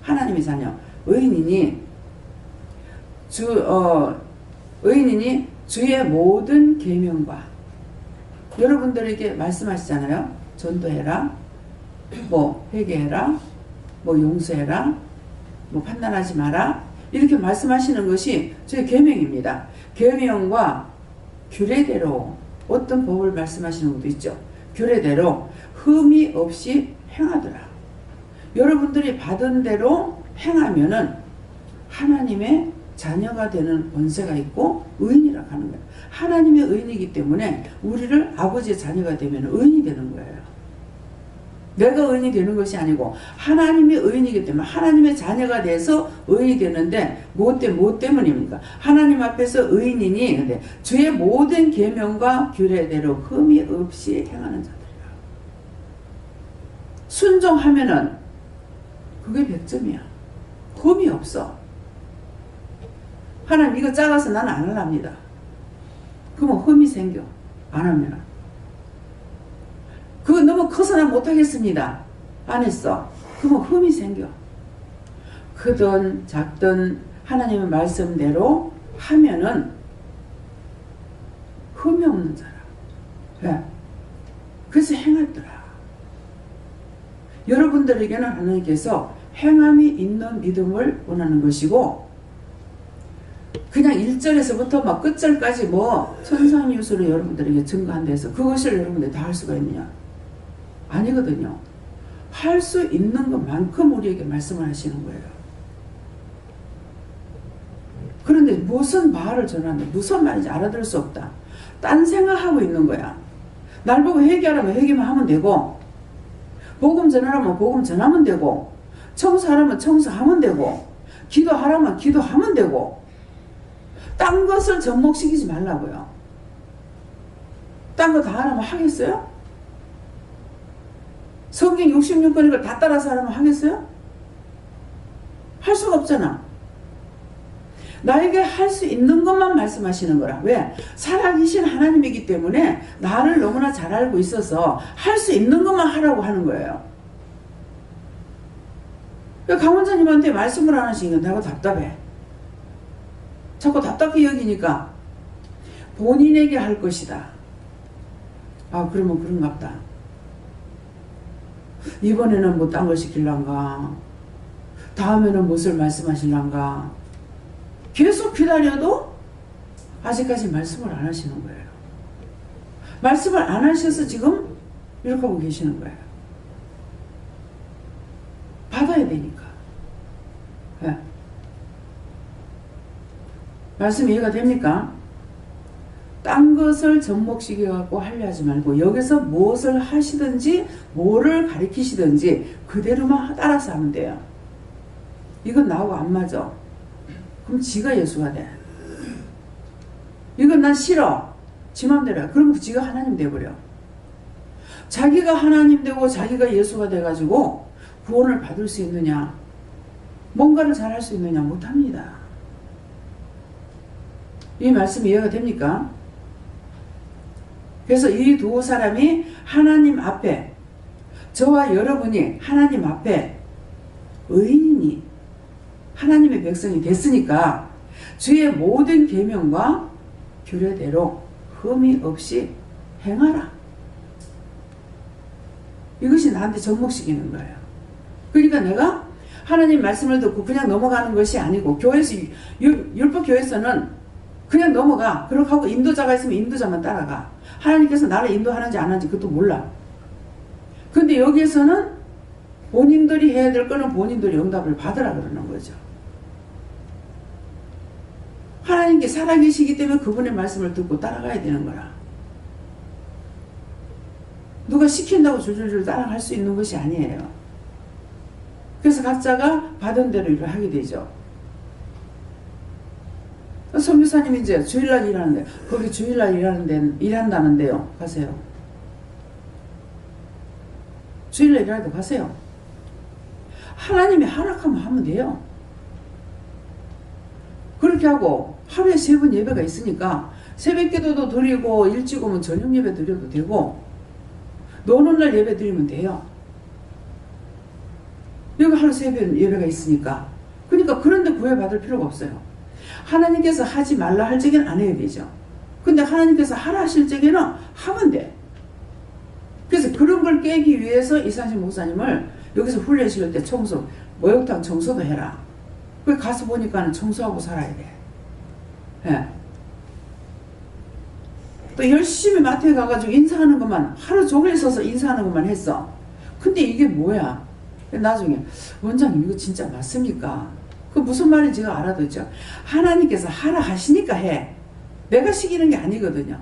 하나님의 자녀. 의인이니 의인이니 주의 모든 계명과 여러분들에게 말씀하시잖아요. 전도해라. 뭐 회개해라. 뭐 용서해라. 뭐 판단하지 마라. 이렇게 말씀하시는 것이 저의 계명입니다. 계명과 규례대로 어떤 법을 말씀하시는 것도 있죠. 규례대로 흠이 없이 행하더라. 여러분들이 받은 대로 행하면은 하나님의 자녀가 되는 권세가 있고 의인이라고 하는 거예요. 하나님의 의인이기 때문에 우리를 아버지의 자녀가 되면 의인이 되는 거예요. 내가 의인이 되는 것이 아니고 하나님의 의인이기 때문에 하나님의 자녀가 돼서 의인이 되는데 무엇 때문입니까? 하나님 앞에서 의인이니 근데 주의 모든 계명과 규례대로 흠이 없이 행하는 자들이라. 순종하면은 그게 100점이야. 흠이 없어. 하나님 이거 작아서 나는 안 하랍니다. 그러면 흠이 생겨. 안 하면. 그거 너무 커서 난 못하겠습니다. 안 했어. 그러면 흠이 생겨. 크든 작든 하나님의 말씀대로 하면은 흠이 없는 자라. 네. 그래서 행했더라. 여러분들에게는 하나님께서 행함이 있는 믿음을 원하는 것이고, 그냥 1절에서부터 막 끝절까지 뭐 천상유수로 여러분들에게 증거한다 해서 그것을 여러분들이 다 할 수가 있느냐? 아니거든요. 할 수 있는 것만큼 우리에게 말씀을 하시는 거예요. 그런데 무슨 말을 전하는데 무슨 말인지 알아들을 수 없다. 딴 생각하고 있는 거야. 날 보고 회개하라면 회개만 하면 되고, 복음 전하라면 복음 전하면 되고, 청소하라면 청소하면 되고, 기도하라면 기도하면 되고, 딴 것을 접목시키지 말라고요. 딴 거 다 하라면 하겠어요? 성경 66권을 다 따라서 하라면 하겠어요? 할 수가 없잖아. 나에게 할 수 있는 것만 말씀하시는 거라. 왜? 살아계신 하나님이기 때문에 나를 너무나 잘 알고 있어서 할 수 있는 것만 하라고 하는 거예요. 강원장님한테 말씀을 안 하시니까 내가 답답해. 자꾸 답답해 여기니까 본인에게 할 것이다. 아, 그러면 그런갑다. 이번에는 뭐 딴 걸 시킬란가? 다음에는 무엇을 말씀하실란가? 계속 기다려도 아직까지 말씀을 안 하시는 거예요. 말씀을 안 하셔서 지금 이렇게 하고 계시는 거예요. 받아야 되니까. 네. 말씀 이해가 됩니까? 딴 것을 접목시켜갖고 하려 하지 말고 여기서 무엇을 하시든지 뭐를 가리키시든지 그대로만 따라서 하면 돼요. 이건 나하고 안 맞아. 그럼 지가 예수가 돼. 이건 난 싫어. 지 맘대로 해. 그럼 지가 하나님 돼버려. 자기가 하나님 되고 자기가 예수가 돼가지고 구원을 받을 수 있느냐, 뭔가를 잘 할 수 있느냐, 못합니다. 이 말씀 이해가 됩니까? 그래서 이 두 사람이 하나님 앞에, 저와 여러분이 하나님 앞에 의인이 하나님의 백성이 됐으니까 주의 모든 계명과 규례대로 흠이 없이 행하라. 이것이 나한테 접목시키는 거예요. 그러니까 내가 하나님 말씀을 듣고 그냥 넘어가는 것이 아니고, 교회에서 율법교회에서는 그냥 넘어가. 그렇게 하고 인도자가 있으면 인도자만 따라가. 하나님께서 나를 인도하는지 안 하는지 그것도 몰라. 근데 여기에서는 본인들이 해야 될 거는 본인들이 응답을 받으라 그러는 거죠. 하나님께 살아계시기 때문에 그분의 말씀을 듣고 따라가야 되는 거라. 누가 시킨다고 줄줄줄 따라갈 수 있는 것이 아니에요. 그래서 각자가 받은 대로 일을 하게 되죠. 선교사님이 이제 주일날 일하는데, 거기 주일날 일한다는데요. 가세요. 주일날 일하는데 가세요. 하나님이 허락하면 하면 돼요. 그렇게 하고 하루에 3번 예배가 있으니까 새벽 기도도 드리고 일찍 오면 저녁 예배 드려도 되고 노는 날 예배 드리면 돼요. 여기 하루 3번 예배가 있으니까. 그러니까 그런데 구애받을 필요가 없어요. 하나님께서 하지 말라 할 적에는 안 해야 되죠. 근데 하나님께서 하라 하실 적에는 하면 돼. 그래서 그런 걸 깨기 위해서 이상식 목사님을 여기서 훈련시킬 때 청소, 목욕탕 청소도 해라. 거기 가서 보니까는 청소하고 살아야 돼. 예. 또 열심히 마트에 가가지고 인사하는 것만, 하루 종일 서서 인사하는 것만 했어. 근데 이게 뭐야? 나중에 원장님 이거 진짜 맞습니까? 그 무슨 말인지 제가 알아듣죠. 하나님께서 하라 하시니까 해. 내가 시키는 게 아니거든요.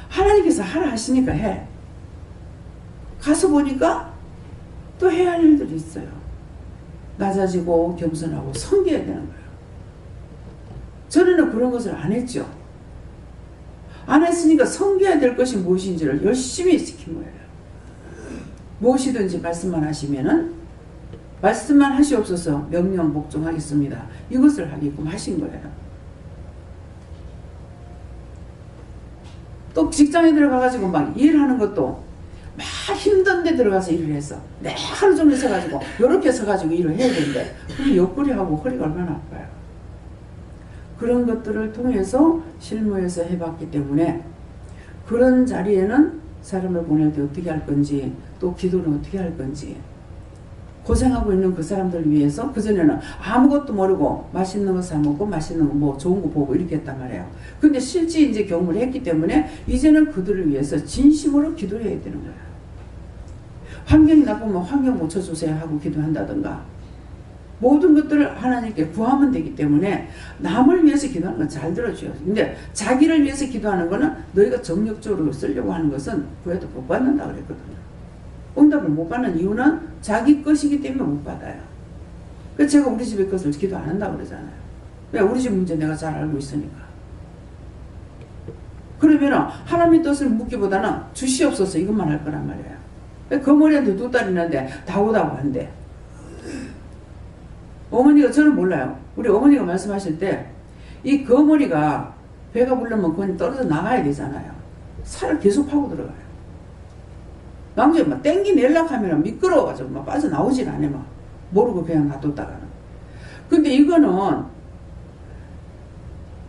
하나님께서 하라 하시니까 해. 가서 보니까 또 해야 할 일들이 있어요. 낮아지고 겸손하고 섬겨야 되는 거예요. 전에는 그런 것을 안 했죠. 안 했으니까 섬겨야 될 것이 무엇인지를 열심히 지킨 거예요. 무엇이든지 말씀만 하시면은 말씀만 하시옵소서 명령 복종하겠습니다. 이것을 하게끔 하신 거예요. 또 직장에 들어가가지고 막 일하는 것도 막 힘든 데 들어가서 일을 했어. 내 하루 종일 서가지고 요렇게 서가지고 일을 해야 되는데 그게 옆구리하고 허리가 얼마나 아파요. 그런 것들을 통해서 실무에서 해봤기 때문에 그런 자리에는 사람을 보낼 때 어떻게 할 건지 또 기도는 어떻게 할 건지 고생하고 있는 그 사람들 위해서 그전에는 아무것도 모르고 맛있는 거 사 먹고 맛있는 거 뭐 좋은 거 보고 이렇게 했단 말이에요. 근데 실제 이제 경험을 했기 때문에 이제는 그들을 위해서 진심으로 기도해야 되는 거예요. 환경이 나쁘면 환경 고쳐주세요 하고 기도한다든가 모든 것들을 하나님께 구하면 되기 때문에 남을 위해서 기도하는 건 잘 들어줘요. 근데 자기를 위해서 기도하는 거는 너희가 정력적으로 쓰려고 하는 것은 구해도 못 받는다 그랬거든요. 응답을 못 받는 이유는 자기 것이기 때문에 못 받아요. 그래서 제가 우리 집의 것을 기도 안 한다고 그러잖아요. 왜? 우리 집 문제 내가 잘 알고 있으니까. 그러면 하나님의 뜻을 묻기보다는 주시옵소서 이것만 할 거란 말이에요. 거머리한테 2딸 있는데 다오다고 한대. 어머니가 저는 몰라요. 우리 어머니가 말씀하실 때 이 거머리가 배가 부르면 그건 떨어져 나가야 되잖아요. 살을 계속 파고 들어가요. 남자가 막 땡기 내려고 하면 미끄러워가지고 막 빠져나오질 않아. 막 모르고 그냥 놔뒀다가는. 근데 이거는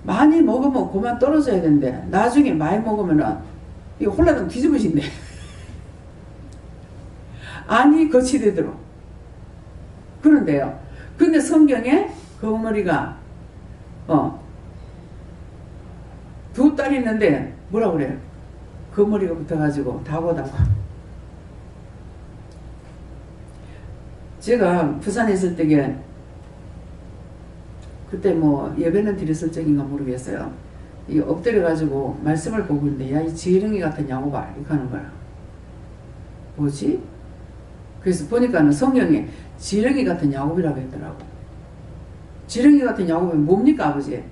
많이 먹으면 그만 떨어져야 되는데 나중에 많이 먹으면은 이거 홀라당 뒤집어진대. 아니 거치되도록. 그런데요. 근데 성경에 거머리가 2딸이 있는데 뭐라 그래요? 거머리가 붙어가지고 다고다고. 제가 부산에 있을 때게 그때 뭐 예배는 드렸을 적인가 모르겠어요. 이 엎드려가지고 말씀을 보고 있는데 야 이 지렁이 같은 야곱아 이렇게 하는 거야. 뭐지? 그래서 보니까는 성경에 지렁이 같은 야곱이라고 했더라고. 지렁이 같은 야곱이 뭡니까 아버지?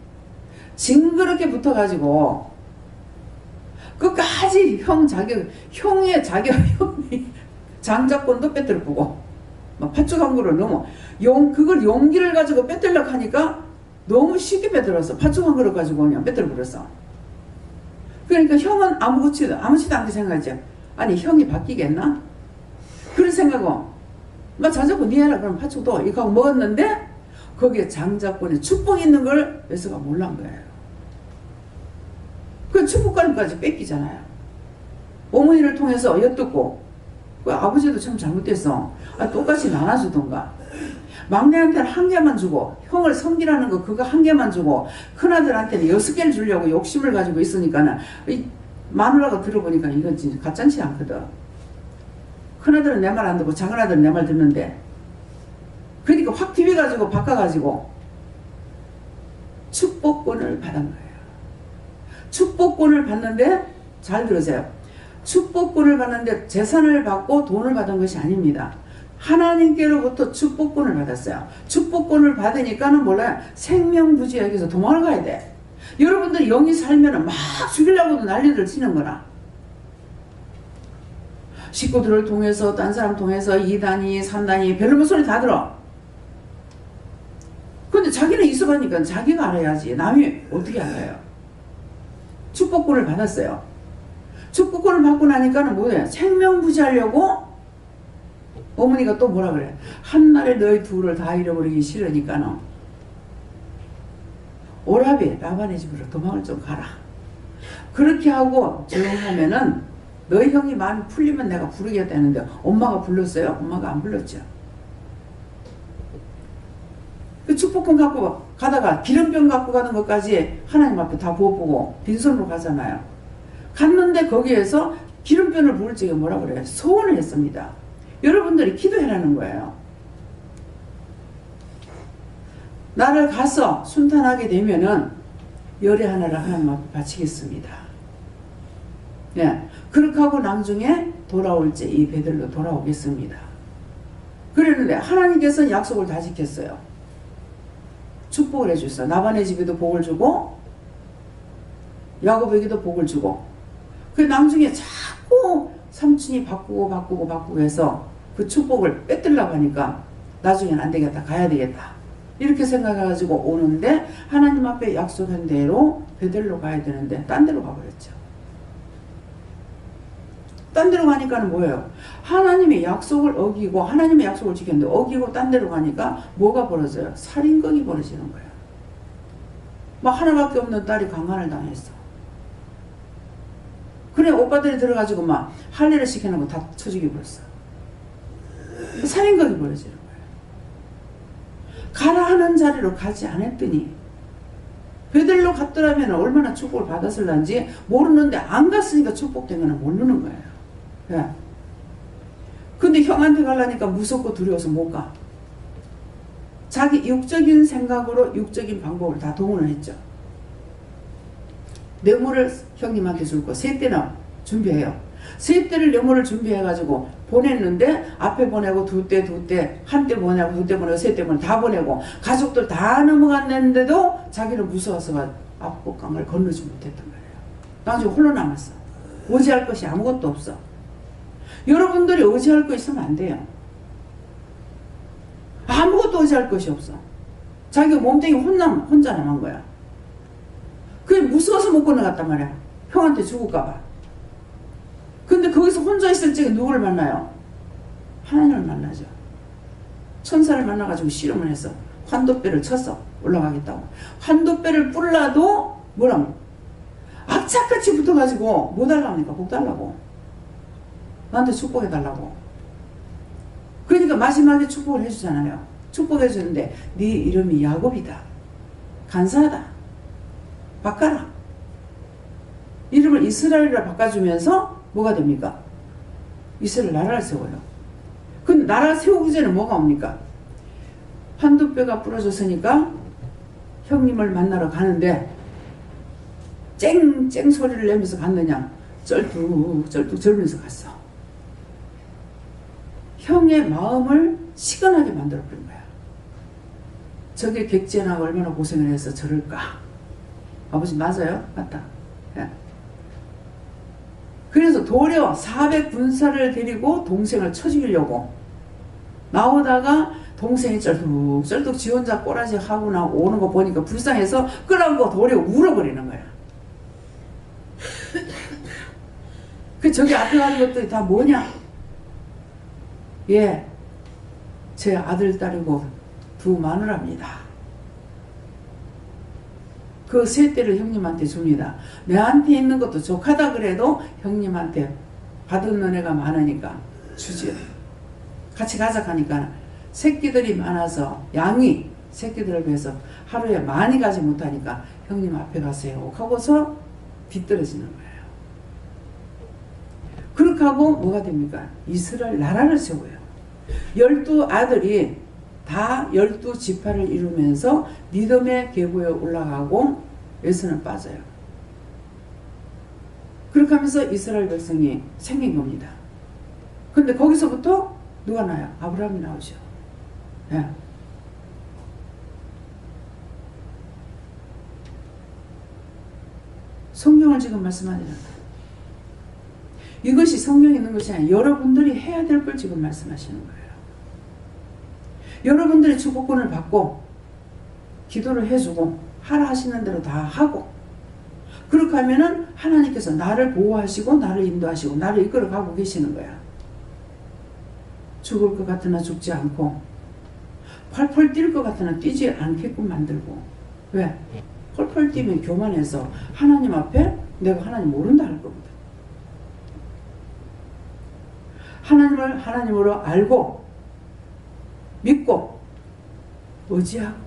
징그럽게 붙어가지고 끝까지 형의 자기 형이 장자권도 빼뜨려 보고 막 팥죽 한 그릇 넘어 그걸 용기를 가지고 빼뜨려고 하니까 너무 쉽게 빼뜨렸어. 팥죽 한 그릇 가지고 그냥 빼뜨려 버렸어. 그러니까 형은 아무렇지도 않게 생각하지. 아니 형이 바뀌겠나? 그런 생각은 막 자자고 니 해라 그럼 팥죽도 이거 하고 먹었는데 거기에 장자권에 축복이 있는 걸 에서가 몰란 거예요. 그 축복감까지 뺏기잖아요. 어머니를 통해서 엿듣고 그 아버지도 참 잘못됐어. 똑같이 나눠주던가. 막내한테는 1개만 주고 형을 섬기라는 거 그거 1개만 주고 큰아들한테는 6개를 주려고 욕심을 가지고 있으니까는 이 마누라가 들어보니까 이건 진짜 가짠치 않거든. 큰아들은 내 말 안 듣고 작은아들은 내 말 듣는데 그러니까 확 TV가지고 바꿔가지고 축복권을 받은 거예요. 축복권을 받는데 잘 들으세요. 축복권을 받는데 재산을 받고 돈을 받은 것이 아닙니다. 하나님께로부터 축복권을 받았어요. 축복권을 받으니까는 몰라요. 생명부지역에서 도망을 가야 돼. 여러분들 영이 살면은 막 죽이려고도 난리를 치는 거라. 식구들을 통해서 딴 사람 통해서 2단위 3단위 별로면 소리 다 들어. 근데 자기는 있어가니까 자기가 알아야지 남이 어떻게 알아요. 축복권을 받았어요. 축복권을 받고 나니까는 뭐예요? 생명부지하려고 어머니가 또 뭐라 그래? 한날에 너희 둘을 다 잃어버리기 싫으니까는 오라비 라반의 집으로 도망을 좀 가라. 그렇게 하고 조용하면은 너희 형이 마음이 풀리면 내가 부르겠다 했는데 엄마가 불렀어요? 엄마가 안 불렀죠. 그 축복권 갖고 가다가 기름병 갖고 가는 것까지 하나님 앞에 다 부어보고 빈손으로 가잖아요. 갔는데 거기에서 기름병을 부을 적에 뭐라 그래요? 소원을 했습니다. 여러분들이 기도해라는 거예요. 나를 가서 순탄하게 되면은 열의 하나를 하나님 앞에 바치겠습니다. 예, 그렇게 하고 나중에 돌아올 때 이 배들로 돌아오겠습니다. 그랬는데 하나님께서는 약속을 다 지켰어요. 축복을 해줬어요. 나반의 집에도 복을 주고 야곱에게도 복을 주고 그 나중에 자꾸 삼촌이 바꾸고 해서 그 축복을 뺏들라고 하니까 나중에는 안 되겠다. 가야 되겠다. 이렇게 생각해가지고 오는데 하나님 앞에 약속한 대로 베들로 가야 되는데 딴 데로 가버렸죠. 딴 데로 가니까는 뭐예요? 하나님의 약속을 어기고 하나님의 약속을 지켰는데 어기고 딴 데로 가니까 뭐가 벌어져요? 살인극이 벌어지는 거예요. 뭐 하나밖에 없는 딸이 강간을 당했어. 그래 오빠들이 들어가지고 막 할례를 시켜놓고 다 처죽여 버렸어. 살인극이 벌어지는 거예요. 가라 하는 자리로 가지 않았더니 베들로 갔더라면 얼마나 축복을 받았을런지 모르는데 안 갔으니까 축복된 거는 모르는 거예요. 예. 근데 형한테 가려니까 무섭고 두려워서 못 가. 자기 육적인 생각으로 육적인 방법을 다 동원을 했죠. 뇌물을 형님한테 줄 거 세 대는 준비해요. 세 대를 뇌물을 준비해가지고 보냈는데 앞에 보내고 두 대, 한 대 보내고 두 대 보내고 세 대 보내고 다 보내고 가족들 다 넘어갔는데도 자기는 무서워서 압곡강을 건너지 못했단 말이에요. 나중에 홀로 남았어. 의지할 것이 아무것도 없어. 여러분들이 의지할 거 있으면 안 돼요. 아무것도 의지할 것이 없어. 자기가 몸뚱이 혼자 남은 거야. 그게 무서워서 못 건너갔단 말이야. 형한테 죽을까봐. 근데 거기서 혼자 있을 적에 누구를 만나요? 하나님을 만나죠. 천사를 만나가지고 씨름을 했어. 환도뼈를 쳤어. 올라가겠다고. 환도뼈를 뿔라도 뭐라고? 악착같이 붙어가지고 뭐 달라니까 복 달라고. 나한테 축복해달라고. 그러니까 마지막에 축복을 해주잖아요. 축복해주는데 네 이름이 야곱이다. 간사하다. 바꿔라. 이름을 이스라엘이라 바꿔주면서 뭐가 됩니까? 이스라엘 나라를 세워요. 근데 나라 세우기 전에 뭐가 옵니까? 환도뼈가 부러졌으니까 형님을 만나러 가는데 쨍쨍 소리를 내면서 갔느냐? 쩔뚝 절면서 갔어. 형의 마음을 시건하게 만들어버린 거야. 저게 객지나가 얼마나 고생을 해서 저럴까? 아버지 맞아요? 맞다. 예. 그래서 도려 400군사를 데리고 동생을 쳐 죽이려고 나오다가 동생이 쩔뚝 지 혼자 꼬라지 하고 오는 거 보니까 불쌍해서 끌어안고 도려 울어버리는 거야. 그 저기 앞에 가는 것들이 다 뭐냐? 예, 제 아들 딸이고 두 마누라입니다. 그 세 대를 형님한테 줍니다. 내한테 있는 것도 족하다 그래도 형님한테 받은 은혜가 많으니까 주지. 같이 가자 하니까 새끼들이 많아서 양이 새끼들을 위해서 하루에 많이 가지 못하니까 형님 앞에 가세요 하고서 뒤떨어지는 거예요. 그렇게 하고 뭐가 됩니까? 이스라엘 나라를 세워요. 12아들이 다 12지파를 이루면서 믿음의 계보에 올라가고 에서는 빠져요. 그렇게 하면서 이스라엘 백성이 생긴 겁니다. 근데 거기서부터 누가 나요? 아브라함이 나오죠. 예. 성경을 지금 말씀하잖아요. 이것이 성경에 있는 것이 아니라 여러분들이 해야 될 걸 지금 말씀하시는 거예요. 여러분들이 축복권을 받고 기도를 해주고 하라 하시는 대로 다 하고 그렇게 하면은 하나님께서 나를 보호하시고 나를 인도하시고 나를 이끌어 가고 계시는 거야. 죽을 것 같으나 죽지 않고 펄펄 뛸 것 같으나 뛰지 않게끔 만들고 왜? 펄펄 뛰면 교만해서 하나님 앞에 내가 하나님 모른다 할 거거든. 하나님을 하나님으로 알고 믿고 의지하고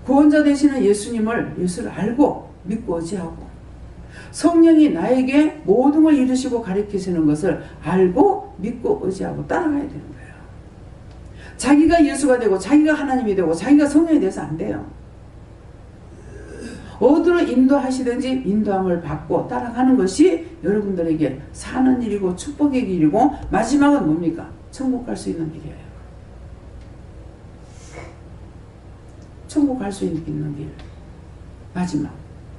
구원자 되시는 예수를 알고 믿고 의지하고 성령이 나에게 모든 걸 이루시고 가르치시는 것을 알고 믿고 의지하고 따라가야 되는 거예요. 자기가 예수가 되고 자기가 하나님이 되고 자기가 성령이 돼서 안 돼요. 어디로 인도하시든지 인도함을 받고 따라가는 것이 여러분들에게 사는 일이고 축복의 길이고 마지막은 뭡니까? 천국 갈 수 있는 길이에요. 천국 갈 수 있는 길. 마지막.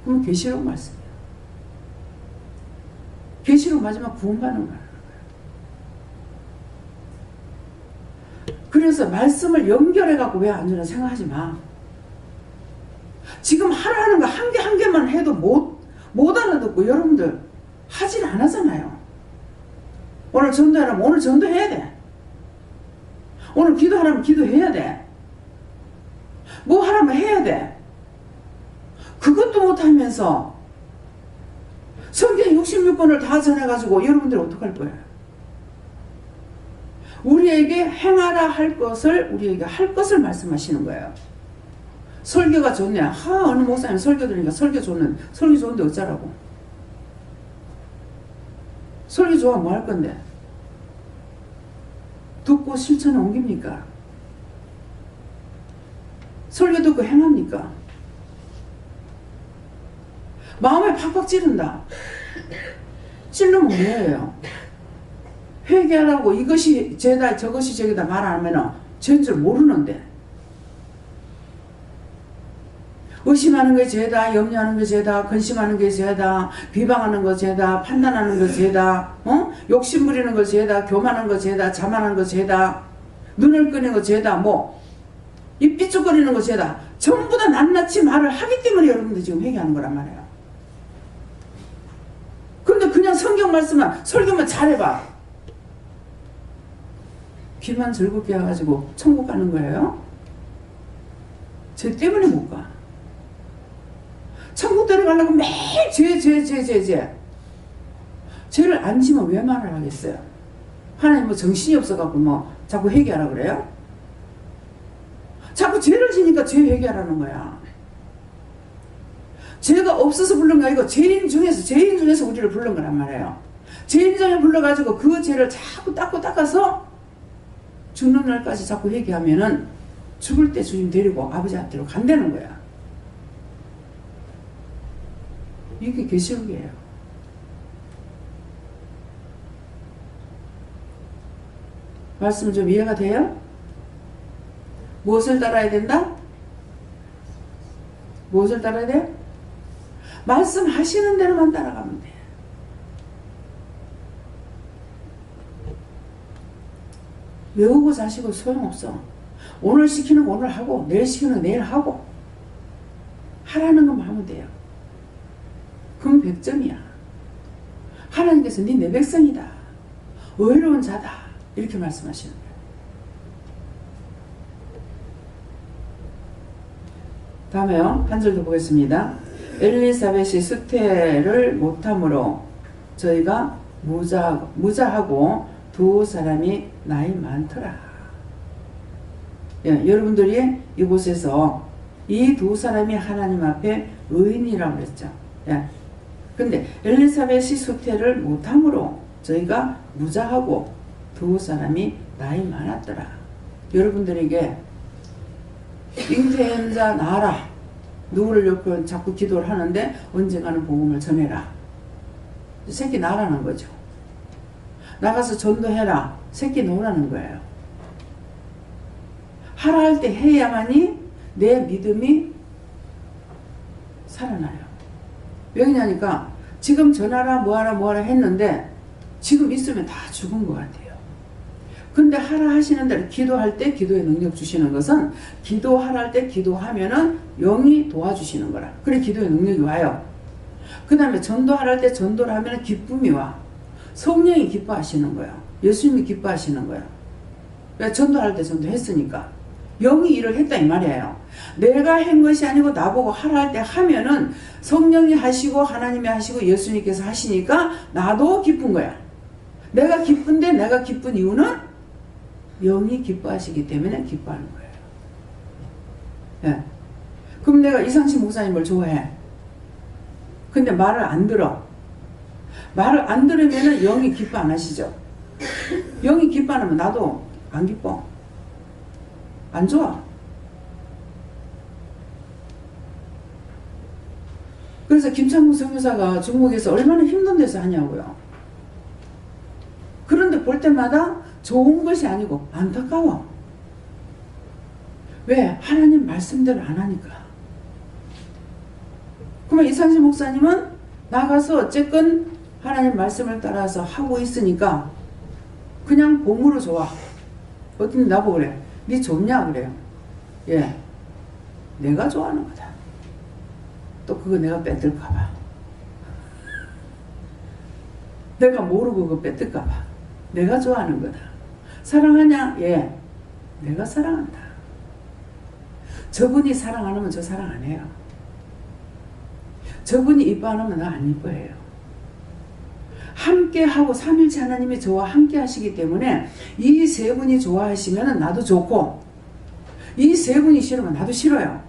그럼 계시록 말씀이에요. 계시록 마지막 구원받는 거예요. 그래서 말씀을 연결해갖고 왜 안 주나 생각하지 마. 지금 하라는 거 한 개 한 개만 해도 못 알아듣고 여러분들 하질 안 하잖아요. 오늘 전도하라면 오늘 전도해야 돼. 오늘 기도하라면 기도해야 돼. 뭐 하라면 해야 돼. 그것도 못하면서 성경 66권을 다 전해가지고 여러분들이 어떡할 거예요? 우리에게 행하라 할 것을 우리에게 할 것을 말씀하시는 거예요. 설교가 좋네. 어느 목사님 설교 들으니까 설교 좋은데 어쩌라고? 설교 좋아 뭐 할 건데? 듣고 실천에 옮깁니까? 설교 듣고 행합니까? 마음에 팍팍 찌른다. 찌르면 뭐예요? 회개하라고 이것이 죄다 저것이 죄다 말 안 하면 죄인 줄 모르는데, 의심하는 게 죄다, 염려하는 게 죄다, 근심하는 게 죄다, 비방하는 거 죄다, 판단하는 거 죄다, 욕심 부리는 거 죄다, 교만한 거 죄다, 자만한 거 죄다, 눈을 끄는 거 죄다, 입 삐죽거리는 거 죄다. 전부 다 낱낱이 말을 하기 때문에 여러분들 지금 회개하는 거란 말이에요. 근데 그냥 성경 말씀만, 설교만 잘해봐. 귀만 즐겁게 해가지고 천국 가는 거예요? 죄 때문에 못 가. 천국 들어가려고 매일 죄를 안 지면 왜 말을 하겠어요? 하나님 정신이 없어갖고 자꾸 회개하라 그래요? 자꾸 죄를 지니까 죄 회개하라는 거야. 죄가 없어서 부른 게 아니고 죄인 중에서 우리를 부른 거란 말이에요. 죄인 중에 불러가지고 그 죄를 자꾸 닦아서 죽는 날까지 자꾸 회개하면은 죽을 때 주님 데리고 아버지한테로 간다는 거야. 이게 계시록이에요. 말씀 좀 이해가 돼요? 무엇을 따라야 된다? 무엇을 따라야 돼? 말씀하시는 대로만 따라가면 돼. 외우고 자시고 소용없어. 오늘 시키는 거 오늘 하고 내일 시키는 거 내일 하고 하라는 것만 하면 돼요. 그럼 100점이야. 하나님께서 네 내 백성이다. 의로운 자다. 이렇게 말씀하시는 거예요. 다음에요. 한 절 더 보겠습니다. 엘리사벳이 수태를 못함으로 저희가 무자하고 두 사람이 나이 많더라. 예, 여러분들이 이곳에서 이 두 사람이 하나님 앞에 의인이라고 그랬죠. 예. 근데 엘리사벳이 수태를 못함으로 저희가 무자하고 두 사람이 나이 많았더라. 여러분들에게 잉태자 낳아라. 누구를 옆에 자꾸 기도를 하는데 언젠가는 복음을 전해라. 새끼 낳으라는 거죠. 나가서 전도해라. 새끼 놓으라는 거예요. 하라 할 때 해야만이 내 믿음이 살아나요. 왜냐니까 지금 전하라 뭐하라 했는데 지금 있으면 다 죽은 것 같아요. 근데 하라 하시는 대로 기도할 때 기도의 능력 주시는 것은 기도하라 할 때 기도하면은 영이 도와주시는 거라. 그래 기도의 능력이 와요. 그 다음에 전도하라 할 때 전도를 하면은 기쁨이 와. 성령이 기뻐하시는 거예요. 예수님이 기뻐하시는 거예요. 그러니까 전도할 때 전도했으니까 영이 일을 했다 이 말이에요. 내가 한 것이 아니고 나보고 하라 할 때 하면은 성령이 하시고 하나님이 하시고 예수님께서 하시니까 나도 기쁜 거야. 내가 기쁜데 내가 기쁜 이유는 영이 기뻐하시기 때문에 기뻐하는 거예요. 예. 그럼 내가 이상식 목사님을 좋아해. 근데 말을 안 들어. 말을 안 들으면 영이 기뻐 안 하시죠. 영이 기뻐 안 하면 나도 안 기뻐. 안 좋아. 그래서 김창국 선교사가 중국에서 얼마나 힘든 데서 하냐고요. 그런데 볼 때마다 좋은 것이 아니고 안타까워. 왜? 하나님 말씀대로 안 하니까. 그러면 이상식 목사님은 나가서 어쨌건 하나님 말씀을 따라서 하고 있으니까 그냥 봄으로 좋아. 어떤 나보고 그래. 니 좋냐 그래요. 예, 내가 좋아하는 거다. 또 그거 내가 뺏을까봐. 내가 모르고 그거 뺏을까봐. 내가 좋아하는 거다. 사랑하냐? 예, 내가 사랑한다. 저분이 사랑 안 하면 저 사랑 안 해요. 저분이 이뻐하면 나 안 이뻐해요. 함께하고 삼일체 하나님이 저와 함께 하시기 때문에 이 세 분이 좋아하시면 나도 좋고 이 세 분이 싫으면 나도 싫어요.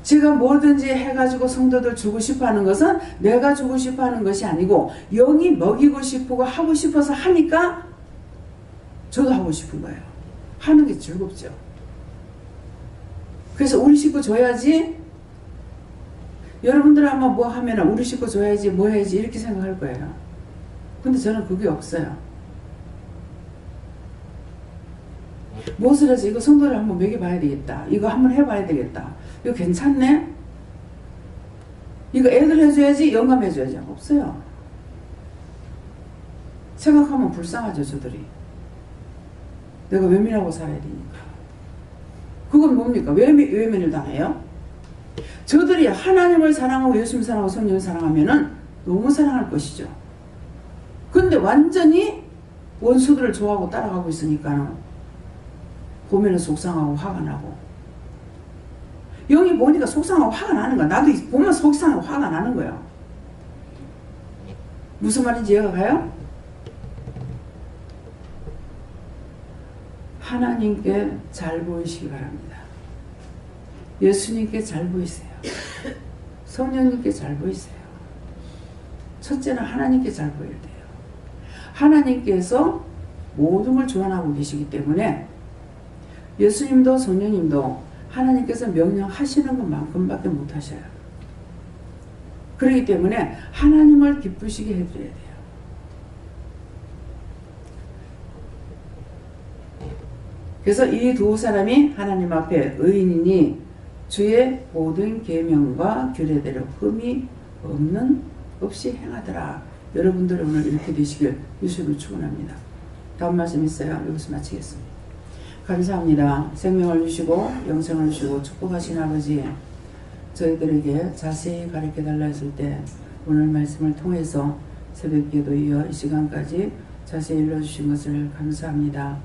제가 뭐든지 해가지고 성도들 주고 싶어하는 것은 내가 주고 싶어하는 것이 아니고 영이 먹이고 싶고 하고 싶어서 하니까 저도 하고 싶은 거예요. 하는 게 즐겁죠. 그래서 우리 식구 줘야지, 여러분들 아마 뭐 하면 우리 식구 줘야지 뭐 해야지 이렇게 생각할 거예요. 근데 저는 그게 없어요. 무엇을 해서 이거 성도를 한번 먹여봐야 되겠다, 이거 한번 해봐야 되겠다, 이거 괜찮네, 이거 애들 해줘야지 영감해줘야지, 없어요. 생각하면 불쌍하죠. 저들이 내가 외면하고 살아야 되니까. 그건 뭡니까? 왜 외면을 당해요? 저들이 하나님을 사랑하고 예수님 사랑하고 성령을 사랑하면은 너무 사랑할 것이죠. 근데 완전히 원수들을 좋아하고 따라가고 있으니까 보면은 속상하고 화가 나고, 영이 보니까 속상하고 화가 나는 거야. 나도 보면 속상하고 화가 나는 거예요. 무슨 말인지 이해가 가요? 하나님께 잘 보이시기 바랍니다. 예수님께 잘 보이세요. 성령님께 잘 보이세요. 첫째는 하나님께 잘 보여야 돼요. 하나님께서 모든 걸 주관하고 계시기 때문에 예수님도 성령님도 하나님께서 명령하시는 것만큼밖에 못하셔요. 그렇기 때문에 하나님을 기쁘시게 해드려야 돼요. 그래서 이 두 사람이 하나님 앞에 의인이니 주의 모든 계명과 규례대로 흠이 없이 행하더라. 여러분들 오늘 이렇게 되시길 예수님을 축원합니다. 다음 말씀 있어요? 여기서 마치겠습니다. 감사합니다. 생명을 주시고 영생을 주시고 축복하신 아버지, 저희들에게 자세히 가르쳐달라 했을 때 오늘 말씀을 통해서 새벽기도 이어 이 시간까지 자세히 일러주신 것을 감사합니다.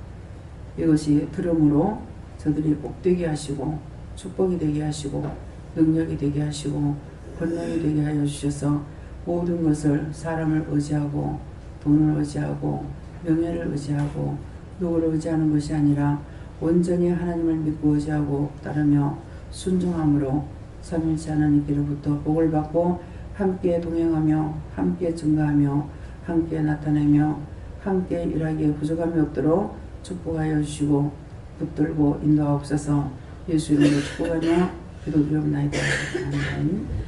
이것이 들음으로 저들이 복되게 하시고 축복이 되게 하시고 능력이 되게 하시고 권능이 되게 하여 주셔서 모든 것을 사람을 의지하고 돈을 의지하고 명예를 의지하고 누구를 의지하는 것이 아니라 온전히 하나님을 믿고 의지하고 따르며 순종함으로 삼일체 하나님께로부터 복을 받고 함께 동행하며 함께 증가하며 함께 나타내며 함께 일하기에 부족함이 없도록 축복하여 주시고 붙들고 인도하옵소서. 예수 이름으로 축복하며 기도드리옵나이다. 아멘.